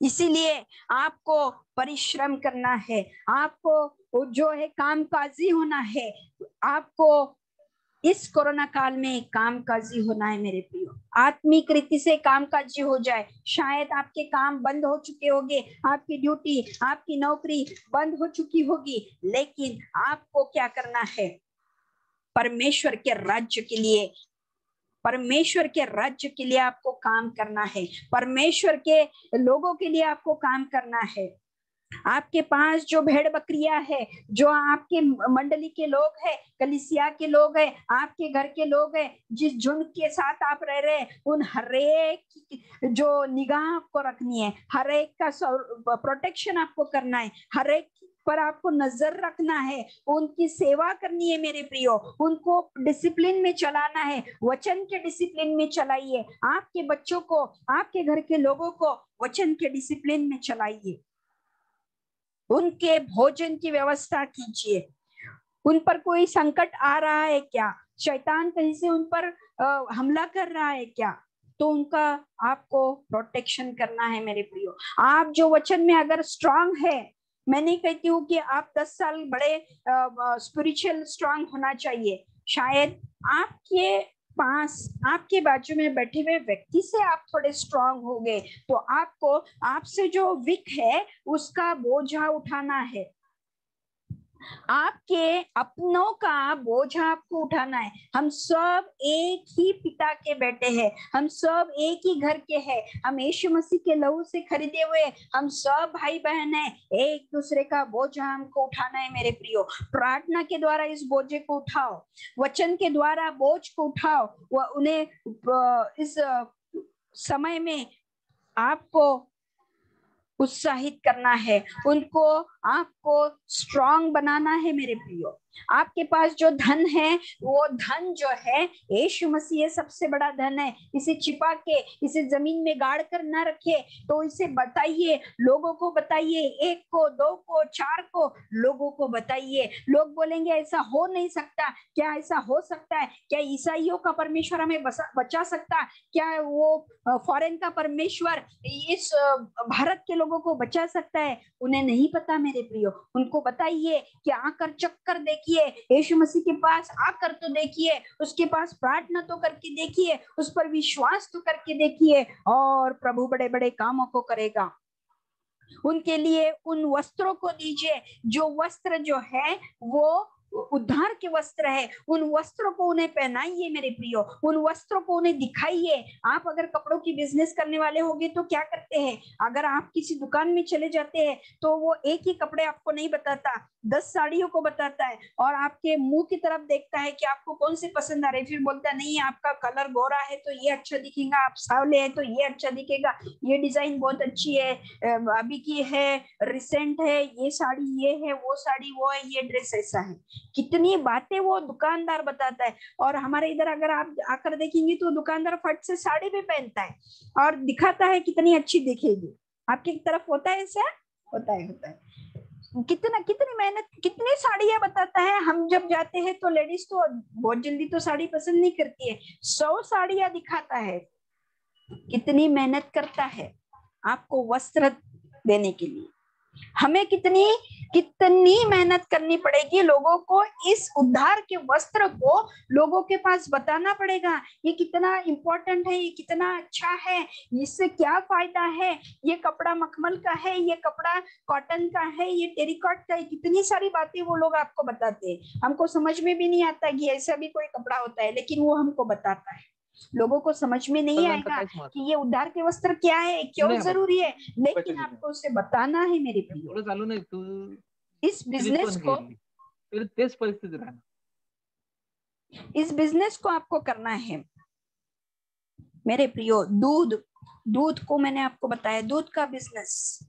इसीलिए आपको परिश्रम करना है, आपको वो जो है कामकाजी होना है। आपको इस कोरोना काल में कामकाजी होना है मेरे प्रियो, आत्मिक रीति से कामकाजी हो जाए। शायद आपके काम बंद हो चुके होंगे, आपकी ड्यूटी, आपकी नौकरी बंद हो चुकी होगी, लेकिन आपको क्या करना है? परमेश्वर के राज्य के लिए, परमेश्वर के राज्य के लिए आपको काम करना है, परमेश्वर के लोगों के लिए आपको काम करना है। आपके पास जो भेड़ बकरियां है, जो आपके मंडली के लोग हैं, कलीसिया के लोग हैं, आपके घर के लोग हैं, जिस झुंड के साथ आप रह रहे हैं, उन हरेक जो निगाह आपको रखनी है, हरेक का प्रोटेक्शन आपको करना है, हरेक पर आपको नजर रखना है, उनकी सेवा करनी है मेरे प्रियो, उनको डिसिप्लिन में चलाना है, वचन के डिसिप्लिन में चलाइए। आपके बच्चों को, आपके घर के लोगों को वचन के डिसिप्लिन में चलाइए, उनके भोजन की व्यवस्था कीजिए। उन पर कोई संकट आ रहा है क्या? शैतान कहीं से उन पर हमला कर रहा है क्या? तो उनका आपको प्रोटेक्शन करना है मेरे प्रियो। आप जो वचन में अगर स्ट्रांग है, मैं नहीं कहती हूँ कि आप 10 साल बड़े स्पिरिचुअल स्ट्रांग होना चाहिए, शायद आपके पास, आपके बाजू में बैठे हुए व्यक्ति से आप थोड़े स्ट्रांग हो गए तो आपको, आपसे जो वीक है उसका बोझा उठाना है, आपके अपनों का बोझा आपको उठाना है। हम सब एक ही पिता के बेटे हैं, हम सब एक ही घर के हैं, हम यीशु मसीह के लहू से खरीदे हुए, हम सब भाई बहन हैं। एक दूसरे का बोझा हमको उठाना है मेरे प्रियो। प्रार्थना के द्वारा इस बोझे को उठाओ, वचन के द्वारा बोझ को उठाओ। वह उन्हें इस समय में आपको उत्साहित करना है, उनको आपको स्ट्रांग बनाना है मेरे प्रियो। आपके पास जो धन है, वो धन जो है यीशु मसीह सबसे बड़ा धन है। इसे छिपा के, इसे जमीन में गाड़ कर ना रखे, तो इसे बताइए, लोगों को बताइए, 1 को 2 को 4 को लोगों को बताइए। लोग बोलेंगे ऐसा हो नहीं सकता, क्या ऐसा हो सकता है? क्या ईसाइयों का परमेश्वर हमें बचा सकता? क्या वो फॉरेन का परमेश्वर इस भारत के लोगों को बचा सकता है? उन्हें नहीं पता मेरे प्रियो। उनको बताइए कि आकर चक्कर देखिए, यीशु मसीह के पास आकर तो देखिए, उसके पास प्रार्थना तो करके देखिए, उस पर विश्वास तो करके देखिए, और प्रभु बड़े बड़े कामों को करेगा। उनके लिए उन वस्त्रों को दीजिए, जो वस्त्र जो है वो उद्धार के वस्त्र है। उन वस्त्रों को उन्हें पहनाइए मेरे प्रियो, उन वस्त्रों को उन्हें दिखाइए। आप अगर कपड़ों की बिजनेस करने वाले होंगे तो क्या करते हैं, अगर आप किसी दुकान में चले जाते हैं तो वो एक ही कपड़े आपको नहीं बताता, 10 साड़ियों को बताता है, और आपके मुंह की तरफ देखता है कि आपको कौन से पसंद आ रहे, फिर बोलता है नहीं आपका कलर गोरा है तो ये अच्छा दिखेगा, आप सावले है तो ये अच्छा दिखेगा, ये डिजाइन बहुत अच्छी है, अभी की है, रिसेंट है, ये साड़ी ये है, वो साड़ी वो है, ये ड्रेस ऐसा है। कितनी बातें वो दुकानदार बताता है। और हमारे इधर अगर आप आकर देखेंगे तो दुकानदार फट से साड़ी भी पहनता है और दिखाता है कितनी अच्छी दिखेगी। आपकी तरफ होता है ऐसा? होता है। कितनी मेहनत, कितनी साड़ियां बताता है। हम जब जाते हैं तो लेडीज तो बहुत जल्दी तो साड़ी पसंद नहीं करती है, 100 साड़ियां दिखाता है। कितनी मेहनत करता है आपको वस्त्र देने के लिए। हमें कितनी मेहनत करनी पड़ेगी, लोगों को इस उद्धार के वस्त्र को लोगों के पास बताना पड़ेगा। ये कितना इंपॉर्टेंट है, ये कितना अच्छा है, इससे क्या फायदा है, ये कपड़ा मखमल का है, ये कपड़ा कॉटन का है, ये टेरिकॉट का है। कितनी सारी बातें वो लोग आपको बताते हैं। हमको समझ में भी नहीं आता कि ऐसा भी कोई कपड़ा होता है, लेकिन वो हमको बताता है। लोगों को समझ में नहीं आएगा कि ये उद्धार के वस्त्र क्या है, क्यों जरूरी है, लेकिन आपको उसे बताना है मेरे प्रिय। चालू नाही तू इस बिजनेस को, तेच परिस्थिती राहणार, इस बिजनेस को आपको करना है मेरे प्रियो। दूध को मैंने आपको बताया, दूध का बिजनेस,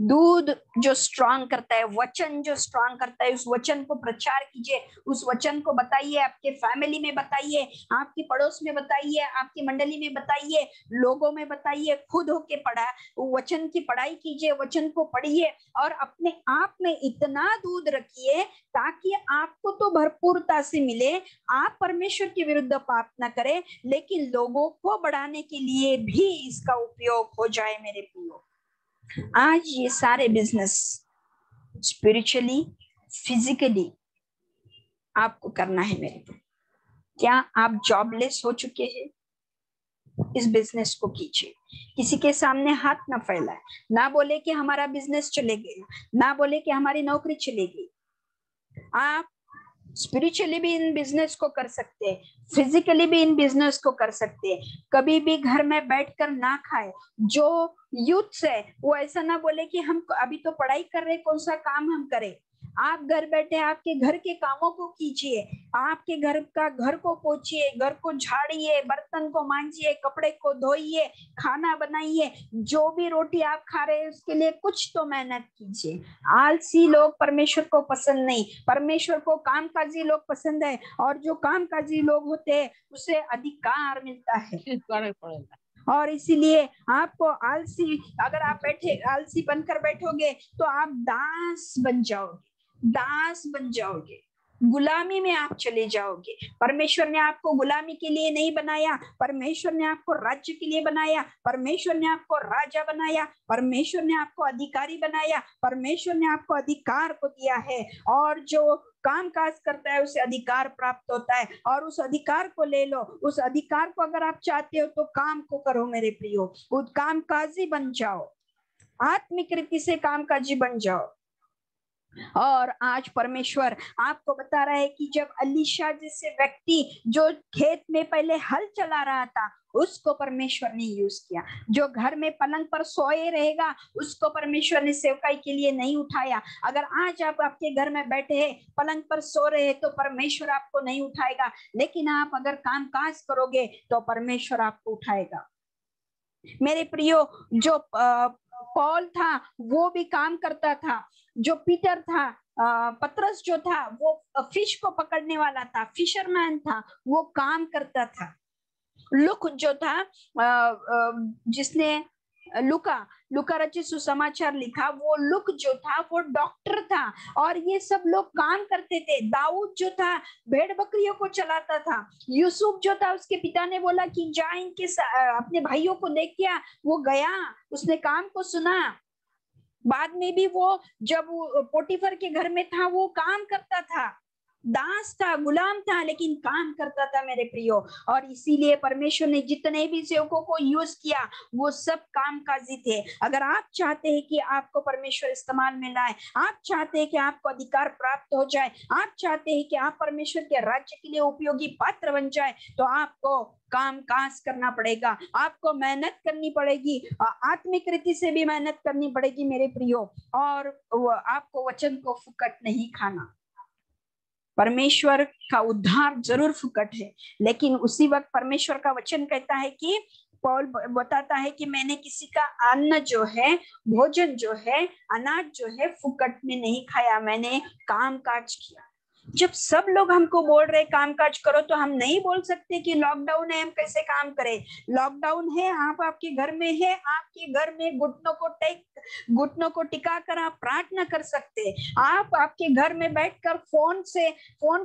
दूध जो स्ट्रांग करता है, वचन जो स्ट्रांग करता है, उस वचन को प्रचार कीजिए, उस वचन को बताइए, आपके फैमिली में बताइए, आपके पड़ोस में बताइए, आपकी मंडली में बताइए, लोगों में बताइए, खुद होके पढ़ा वचन की पढ़ाई कीजिए, वचन को पढ़िए और अपने आप में इतना दूध रखिए ताकि आपको तो भरपूरता से मिले, आप परमेश्वर के विरुद्ध पाप ना करें, लेकिन लोगों को बढ़ाने के लिए भी इसका उपयोग हो जाए मेरे प्रियो। आज ये सारे बिजनेस स्पिरिचुअली, फिजिकली आपको करना है मेरे को। क्या आप जॉबलेस हो चुके हैं? इस बिजनेस को कीजिए। किसी के सामने हाथ ना फैलाए, ना बोले कि हमारा बिजनेस चले गया, ना बोले कि हमारी नौकरी चली गई। आप स्पिरिचुअली भी इन बिजनेस को कर सकते हैं, फिजिकली भी इन बिजनेस को कर सकते हैं। कभी भी घर में बैठकर ना खाए। जो यूथ है वो ऐसा ना बोले कि हम अभी तो पढ़ाई कर रहे, कौन सा काम हम करें। आप घर बैठे आपके घर के कामों को कीजिए, आपके घर को पोछिए, घर को झाड़िए, बर्तन को मांजिए, कपड़े को धोइए, खाना बनाइए। जो भी रोटी आप खा रहे हैं उसके लिए कुछ तो मेहनत कीजिए। आलसी लोग परमेश्वर को पसंद नहीं, परमेश्वर को कामकाजी लोग पसंद है, और जो कामकाजी लोग होते हैं उसे अधिकार मिलता है। और इसीलिए आपको आलसी, अगर आप आलसी बनकर बैठोगे तो आप दास बन जाओगे, दास बन जाओगे, गुलामी में आप चले जाओगे। परमेश्वर ने आपको गुलामी के लिए नहीं बनाया, परमेश्वर ने आपको राज्य के लिए बनाया, परमेश्वर ने आपको राजा बनाया, परमेश्वर ने आपको अधिकारी बनाया, परमेश्वर ने आपको अधिकार को दिया है। और जो काम काज करता है उसे अधिकार प्राप्त होता है, और उस अधिकार को ले लो। उस अधिकार को अगर आप चाहते हो तो काम को करो मेरे प्रियो, उस कामकाजी बन जाओ, आत्मिक रीति से कामकाजी बन जाओ। और आज परमेश्वर आपको बता रहा है कि जब अलीशा जैसे व्यक्ति जो खेत में पहले हल चला रहा था उसको परमेश्वर ने यूज किया, जो घर में पलंग पर सोए रहेगा उसको परमेश्वर ने सेवकाई के लिए नहीं उठाया। अगर आज आप आपके घर में बैठे हैं, पलंग पर सो रहे हैं, तो परमेश्वर आपको नहीं उठाएगा, लेकिन आप अगर काम काज करोगे तो परमेश्वर आपको उठाएगा। मेरे प्रियो, जो पॉल था वो भी काम करता था, जो पीटर था, पतरस जो था वो फिश को पकड़ने वाला था, फिशरमैन था, वो काम करता था। लुक जो था, जिसने लुका रचित सुसमाचार लिखा, वो लुक जो था वो डॉक्टर था, और ये सब लोग काम करते थे। दाऊद जो था भेड़ बकरियों को चलाता था। यूसुफ जो था उसके पिता ने बोला कि जा इनके अपने भाइयों को देख के आ, वो गया, उसने काम को सुना। बाद में भी वो जब पोटीफर के घर में था वो काम करता था, दास था, गुलाम था, लेकिन काम करता था मेरे प्रियो। और इसीलिए परमेश्वर ने जितने भी सेवकों को यूज किया वो सब कामकाजी थे। अगर आप चाहते हैं कि आपको परमेश्वर इस्तेमाल में लाए, आप चाहते हैं कि आपको अधिकार प्राप्त हो जाए, आप चाहते हैं कि आप परमेश्वर के राज्य के लिए उपयोगी पात्र बन जाए, तो आपको काम काज करना पड़ेगा, आपको मेहनत करनी पड़ेगी, आत्मिक रीति से भी मेहनत करनी पड़ेगी मेरे प्रियो। और आपको वचन को फुकट नहीं खाना। परमेश्वर का उद्धार जरूर फुकट है, लेकिन उसी वक्त परमेश्वर का वचन कहता है कि पौल बताता है कि मैंने किसी का अन्न जो है, भोजन जो है, अनाज जो है फुकट में नहीं खाया, मैंने काम काज किया। जब सब लोग हमको बोल रहे काम काज करो, तो हम नहीं बोल सकते कि लॉकडाउन है हम कैसे काम करें। लॉकडाउन है, आप आपके घर में है, आपके घर में घुटनों को टिका कर आप प्रार्थना कर सकते। आप आपके घर में बैठकर फोन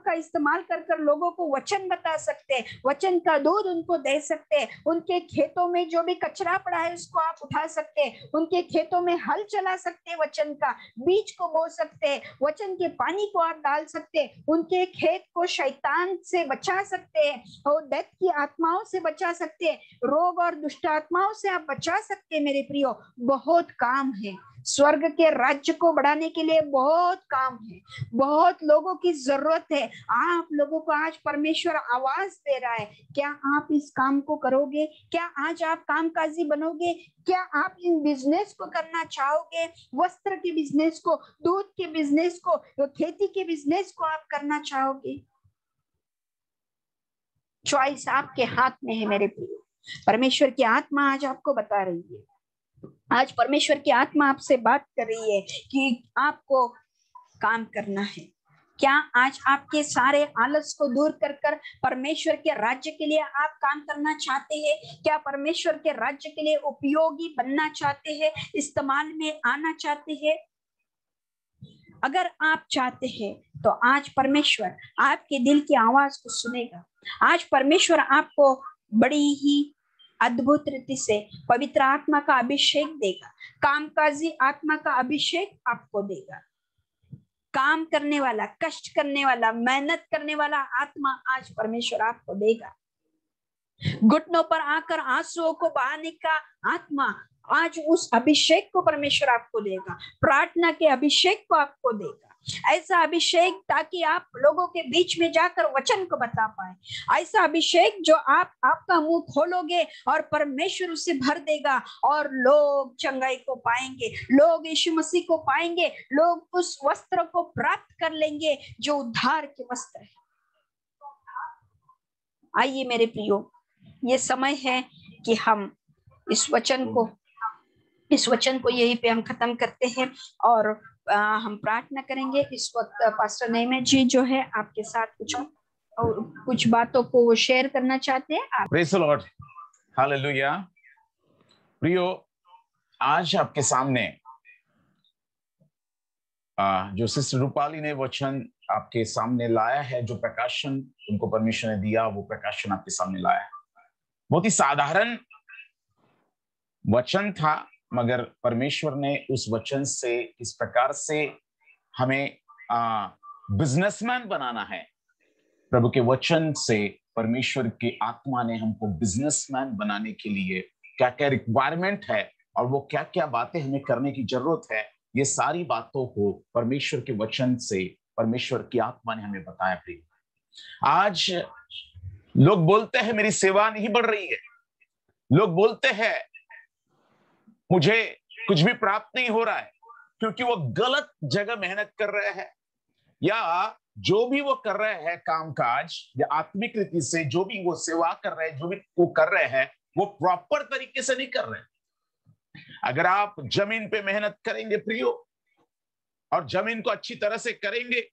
का इस्तेमाल कर लोगों को वचन बता सकते, वचन का दूध उनको दे सकते। उनके खेतों में जो भी कचरा पड़ा है उसको आप उठा सकते, उनके खेतों में हल चला सकते, वचन का बीज को बो सकते, वचन के पानी को आप डाल सकते, उनके खेत को शैतान से बचा सकते हैं, और दैत्य की आत्माओं से बचा सकते हैं, रोग और दुष्ट आत्माओं से आप बचा सकते हैं मेरे प्रियो। बहुत काम है, स्वर्ग के राज्य को बढ़ाने के लिए बहुत काम है, बहुत लोगों की जरूरत है। आप लोगों को आज परमेश्वर आवाज दे रहा है, क्या आप इस काम को करोगे? क्या आज आप कामकाजी बनोगे? क्या आप इन बिजनेस को करना चाहोगे? वस्त्र के बिजनेस को, दूध के बिजनेस को, खेती के बिजनेस को आप करना चाहोगे? चॉइस आपके हाथ में है मेरे प्रियो। परमेश्वर की आत्मा आज आपको बता रही है, आज परमेश्वर की आत्मा आपसे बात कर रही है कि आपको काम करना है। क्या आज आपके सारे आलस को दूर कर परमेश्वर के राज्य के लिए आप काम करना चाहते हैं? क्या परमेश्वर के राज्य के लिए उपयोगी बनना चाहते हैं, इस्तेमाल में आना चाहते हैं? अगर आप चाहते हैं तो आज परमेश्वर आपके दिल की आवाज को सुनेगा। आज परमेश्वर आपको बड़ी ही अद्भुत रीति से पवित्र आत्मा का अभिषेक देगा, कामकाजी आत्मा का अभिषेक आपको देगा। काम करने वाला, कष्ट करने वाला, मेहनत करने वाला आत्मा आज परमेश्वर आपको देगा। घुटनों पर आकर आंसुओं को बहाने का आत्मा आज उस अभिषेक को परमेश्वर आपको देगा, प्रार्थना के अभिषेक को आपको देगा। ऐसा अभिषेक ताकि आप लोगों के बीच में जाकर वचन को बता पाए, ऐसा अभिषेक जो आपका मुंह खोलोगे और परमेश्वर उसे भर देगा और लोग चंगाई को पाएंगे, लोग यीशु मसीह को पाएंगे, लोग उस वस्त्र को प्राप्त कर लेंगे जो उद्धार के वस्त्र है। आइए मेरे प्रियो, ये समय है कि हम इस वचन को यहीं पे हम खत्म करते हैं और हम प्रार्थना करेंगे। इस वक्त पास्टर नेमे जी जो है आपके साथ कुछ बातों को शेयर करना चाहते हैं। आप प्रेज़ द लॉर्ड, हालेलुया। प्रियो, आज आपके सामने जो सिस्टर रूपाली ने वचन आपके सामने लाया है, जो प्रकाशन उनको परमेश्वर ने दिया, वो प्रकाशन आपके सामने लाया है। बहुत ही साधारण वचन था, मगर परमेश्वर ने उस वचन से इस प्रकार से हमें बिजनेसमैन बनाना है। प्रभु के वचन से परमेश्वर की आत्मा ने हमको बिजनेसमैन बनाने के लिए क्या क्या रिक्वायरमेंट है और वो क्या क्या बातें हमें करने की जरूरत है, ये सारी बातों को परमेश्वर के वचन से परमेश्वर की आत्मा ने हमें बताया। प्रिय, आज लोग बोलते हैं मेरी सेवा नहीं बढ़ रही है, लोग बोलते हैं मुझे कुछ भी प्राप्त नहीं हो रहा है, क्योंकि वो गलत जगह मेहनत कर रहे हैं, या जो भी वो कर रहे हैं कामकाज या आत्मिक रीति से जो भी वो सेवा कर रहे हैं, जो भी वो कर रहे हैं, वो प्रॉपर तरीके से नहीं कर रहे हैं। अगर आप जमीन पे मेहनत करेंगे प्रियो, और जमीन को अच्छी तरह से करेंगे,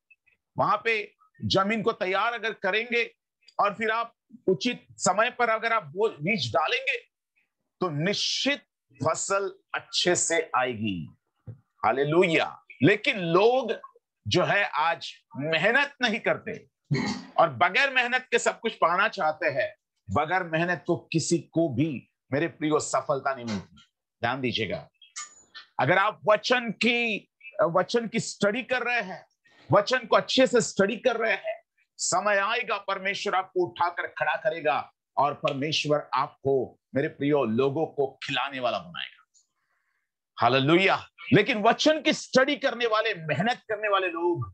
वहां पे जमीन को तैयार अगर करेंगे और फिर आप उचित समय पर अगर आप वो बीज डालेंगे, तो निश्चित फसल अच्छे से आएगी। हालेलुया। लेकिन लोग जो है आज मेहनत नहीं करते और बगैर मेहनत के सब कुछ पाना चाहते हैं। बगैर मेहनत को किसी को भी मेरे प्रियो सफलता नहीं मिलती। ध्यान दीजिएगा, अगर आप वचन की स्टडी कर रहे हैं, वचन को अच्छे से स्टडी कर रहे हैं, समय आएगा परमेश्वर आपको उठाकर खड़ा करेगा और परमेश्वर आपको मेरे प्रियो लोगों को खिलाने वाला बनाएगा। हालेलुया। लेकिन वचन की स्टडी करने वाले, मेहनत करने वाले लोग,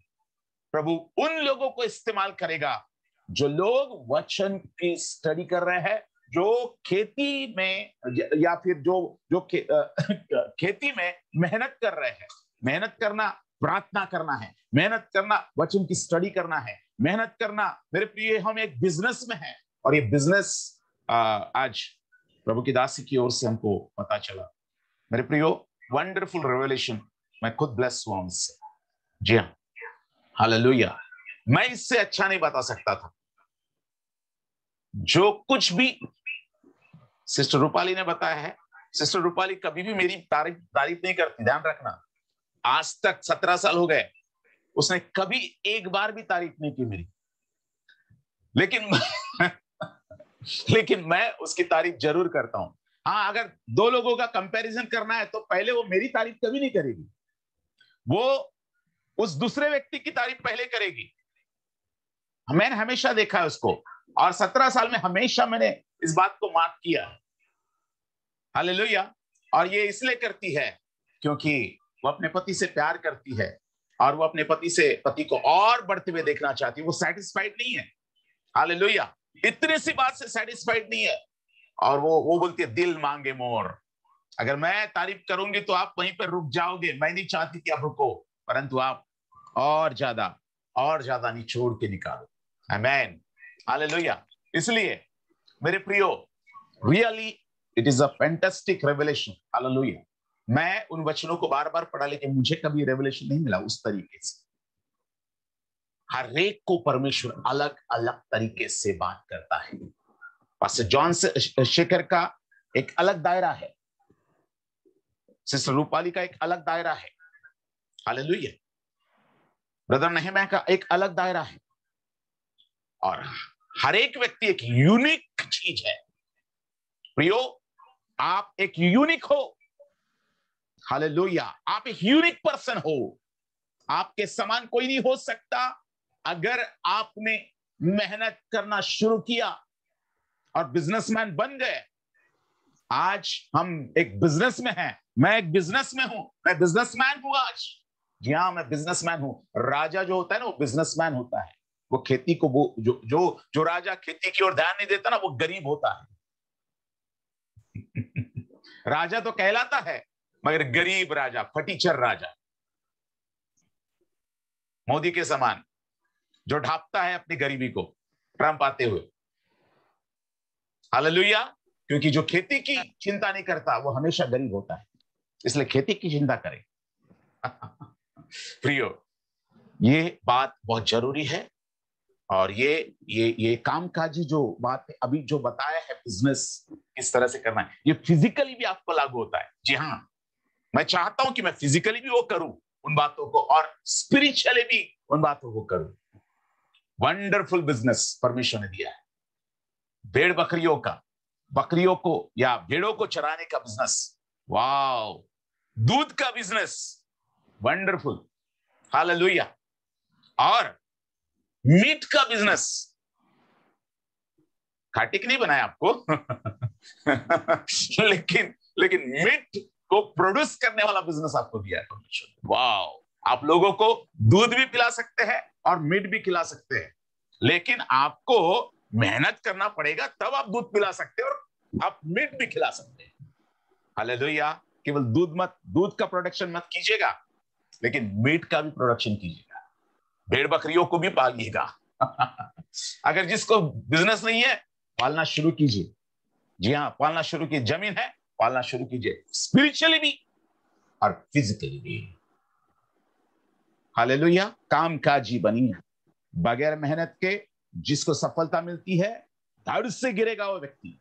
प्रभु उन लोगों को इस्तेमाल करेगा जो लोग वचन की स्टडी कर रहे हैं, जो खेती में या फिर जो खेती में मेहनत कर रहे हैं। मेहनत करना प्रार्थना करना है, मेहनत करना वचन की स्टडी करना है, मेहनत करना मेरे प्रिय हम एक बिजनेस में है, और ये बिजनेस आज प्रभु की दासी की ओर से हमको पता चला। मेरे प्रियो, वंडरफुल रेवलेशन, मैं खुद ब्लेस हुआ इससे। जी हाँ, हालेलुया। मैं इससे अच्छा नहीं बता सकता था। जो कुछ भी सिस्टर रूपाली ने बताया है, सिस्टर रूपाली कभी भी मेरी तारीफ नहीं करती, ध्यान रखना। आज तक 17 साल हो गए, उसने कभी एक बार भी तारीफ नहीं की मेरी, लेकिन मैं उसकी तारीफ जरूर करता हूं। हाँ, अगर दो लोगों का कंपैरिजन करना है तो पहले वो मेरी तारीफ कभी नहीं करेगी, वो उस दूसरे व्यक्ति की तारीफ पहले करेगी। मैंने हमेशा देखा है उसको, और 17 साल में हमेशा मैंने इस बात को मार्क किया है। हालेलुया। और ये इसलिए करती है क्योंकि वो अपने पति से प्यार करती है और वो अपने पति को और बढ़ते हुए देखना चाहती है। वो सेटिस्फाइड नहीं है। हालेलुया। इतनी सी बात से सेटिस्फाइड नहीं है, और वो बोलती है दिल मांगे मोर। अगर मैं तारीफ करूंगी तो आप वहीं पर रुक जाओगे। मैं नहीं चाहती कि आप रुको, परंतु आप और ज्यादा निचोड़ के निकालो। आमीन, हालेलुया। इसलिए मेरे प्रियो, really it is a fantastic revelation. Hallelujah. मैं उन वचनों को बार बार पढ़ा, लेकिन मुझे कभी रेवलेशन नहीं मिला उस तरीके से। हर एक को परमेश्वर अलग अलग तरीके से बात करता है। पास्टर जॉन शेखर का एक अलग दायरा है, सिस्टर रूपाली का एक अलग दायरा है। हालेलुया। ब्रदर नेहमिया का एक अलग दायरा है, और हर एक व्यक्ति एक यूनिक चीज है। प्रियो, आप एक यूनिक हो। हालेलुया। आप एक यूनिक पर्सन हो। आपके समान कोई नहीं हो सकता। अगर आपने मेहनत करना शुरू किया और बिजनेसमैन बन गए, आज हम एक बिजनेस में हैं, मैं एक बिजनेस में हूं, मैं बिजनेसमैन हूं आज। जी हाँ, मैं बिजनेसमैन हूं। राजा जो होता है ना, वो बिजनेसमैन होता है। वो खेती को, वो जो राजा खेती की ओर ध्यान नहीं देता ना, वो गरीब होता है। राजा तो कहलाता है, मगर गरीब राजा, फटीचर राजा, मोदी के समान, जो ढांपता है अपनी गरीबी को ट्रंप आते हुए। हालेलुया। क्योंकि जो खेती की चिंता नहीं करता वो हमेशा गरीब होता है, इसलिए खेती की चिंता करें। प्रियो, ये बात बहुत जरूरी है। और ये कामकाजी जो बात अभी जो बताया है, बिजनेस किस तरह से करना है, ये फिजिकली भी आपको लागू होता है। जी हाँ, मैं चाहता हूं कि मैं फिजिकली भी वो करूं उन बातों को, और स्पिरिचुअली भी उन बातों को करूं। वंडरफुल बिजनेस परमेश्वर ने दिया है। भेड़ बकरियों को या भेड़ों को चराने का बिजनेस, वाओ। दूध का बिजनेस, वंडरफुल, हालेलुया। और मीट का बिजनेस, खाटिक नहीं बनाया आपको लेकिन मीट को प्रोड्यूस करने वाला बिजनेस आपको दिया है परमेश्वर। वाओ। आप लोगों को दूध भी पिला सकते हैं और मीट भी खिला सकते हैं, लेकिन आपको मेहनत करना पड़ेगा, तब आप दूध पिला सकते हैं और आप मीट भी खिला सकते हैं। हालेलुया। केवल दूध का प्रोडक्शन मत कीजिएगा, लेकिन मीट का भी प्रोडक्शन कीजिएगा। भेड़ बकरियों को भी पालिएगा। अगर जिसको बिजनेस नहीं है, पालना शुरू कीजिए। जी हाँ, पालना शुरू कीजिए। जमीन है, पालना शुरू कीजिए, स्पिरिचुअली भी और फिजिकली भी। हालेलुया। कामकाजी बनिए। बगैर मेहनत के जिसको सफलता मिलती है, धड़ से गिरेगा वो व्यक्ति।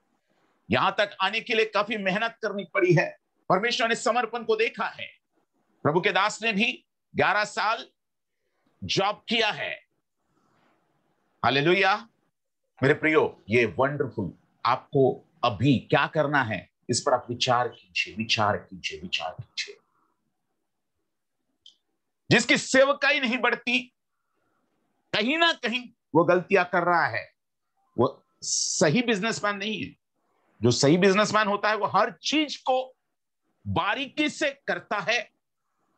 यहां तक आने के लिए काफी मेहनत करनी पड़ी है। परमेश्वर ने समर्पण को देखा है। प्रभु के दास ने भी 11 साल जॉब किया है। हालेलुया। मेरे प्रियो, ये वंडरफुल। आपको अभी क्या करना है, इस पर आप विचार कीजिए, विचार कीजिए, विचार कीजिए। जिसकी सेवकाई नहीं बढ़ती, कहीं ना कहीं वो गलतियां कर रहा है, वो सही बिजनेसमैन नहीं है। जो सही बिजनेसमैन होता है, वो हर चीज को बारीकी से करता है,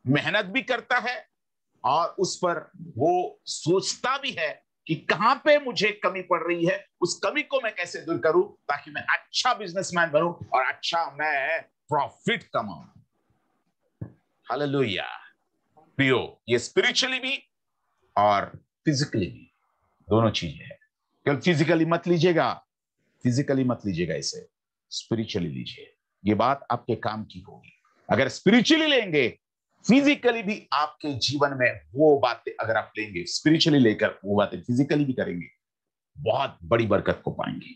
मेहनत भी करता है, और उस पर वो सोचता भी है कि कहां पे मुझे कमी पड़ रही है, उस कमी को मैं कैसे दूर करूं, ताकि मैं अच्छा बिजनेसमैन बनूं और अच्छा मैं प्रॉफिट कमाऊं। हालेलुया। प्रियो, ये स्पिरिचुअली भी और फिजिकली भी दोनों चीजें हैं। केवल फिजिकली मत लीजिएगा, इसे स्पिरिचुअली लीजिए। ये बात आपके काम की होगी। अगर स्पिरिचुअली लेंगे, फिजिकली भी आपके जीवन में वो बातें अगर आप लेंगे, स्पिरिचुअली लेकर वो बातें फिजिकली भी करेंगे, बहुत बड़ी बरकत को पाएंगे।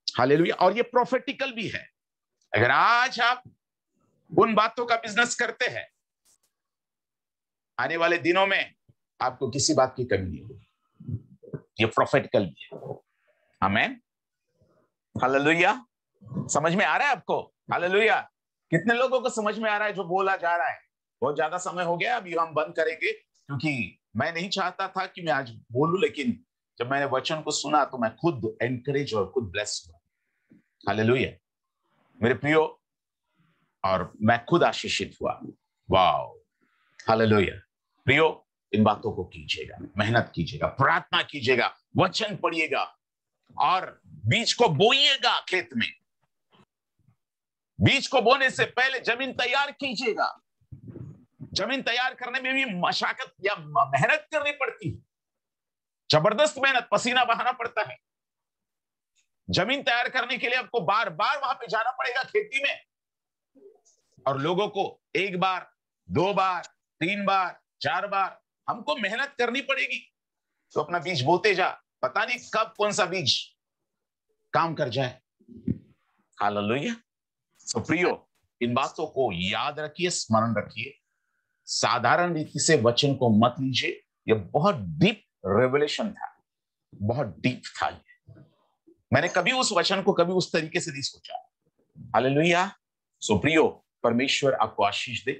हालेलुया। और ये प्रोफेटिकल भी है। अगर आज आप उन बातों का बिजनेस करते हैं, आने वाले दिनों में आपको किसी बात की कमी नहीं होगी। ये प्रोफेटिकल भी है। आमीन। हालेलुया। समझ में आ रहा है आपको? हालेलुया। कितने लोगों को समझ में आ रहा है जो बोला जा रहा है? बहुत ज्यादा समय हो गया, अभी हम बंद करेंगे, क्योंकि मैं नहीं चाहता था कि मैं आज बोलूं, लेकिन जब मैंने वचन को सुना तो मैं खुद एनकरेज और खुद ब्लेस हुआ। हालेलुया मेरे प्रियो, और मैं खुद आशीषित हुआ। वाओ। हालेलुया। प्रियो, इन बातों को कीजिएगा, मेहनत कीजिएगा, प्रार्थना कीजिएगा, वचन पढ़िएगा, और बीज को बोइएगा खेत में। बीज को बोने से पहले जमीन तैयार कीजिएगा। जमीन तैयार करने में भी मशक्कत या मेहनत करनी पड़ती है, जबरदस्त मेहनत, पसीना बहाना पड़ता है। जमीन तैयार करने के लिए आपको बार बार वहां पे जाना पड़ेगा खेती में, और लोगों को 1 बार, 2 बार, 3 बार, 4 बार हमको मेहनत करनी पड़ेगी। तो अपना बीज बोते जा, पता नहीं कब कौन सा बीज काम कर जाए। हालेलुया। तो प्रियो, इन बातों को याद रखिए, स्मरण रखिए। साधारण रीति से वचन को मत लीजिए। यह बहुत डीप रेवलेशन था, बहुत डीप था ये। मैंने कभी उस वचन को कभी उस तरीके से नहीं सोचा। हालेलुया। सो प्रियो, परमेश्वर आपको आशीष दे।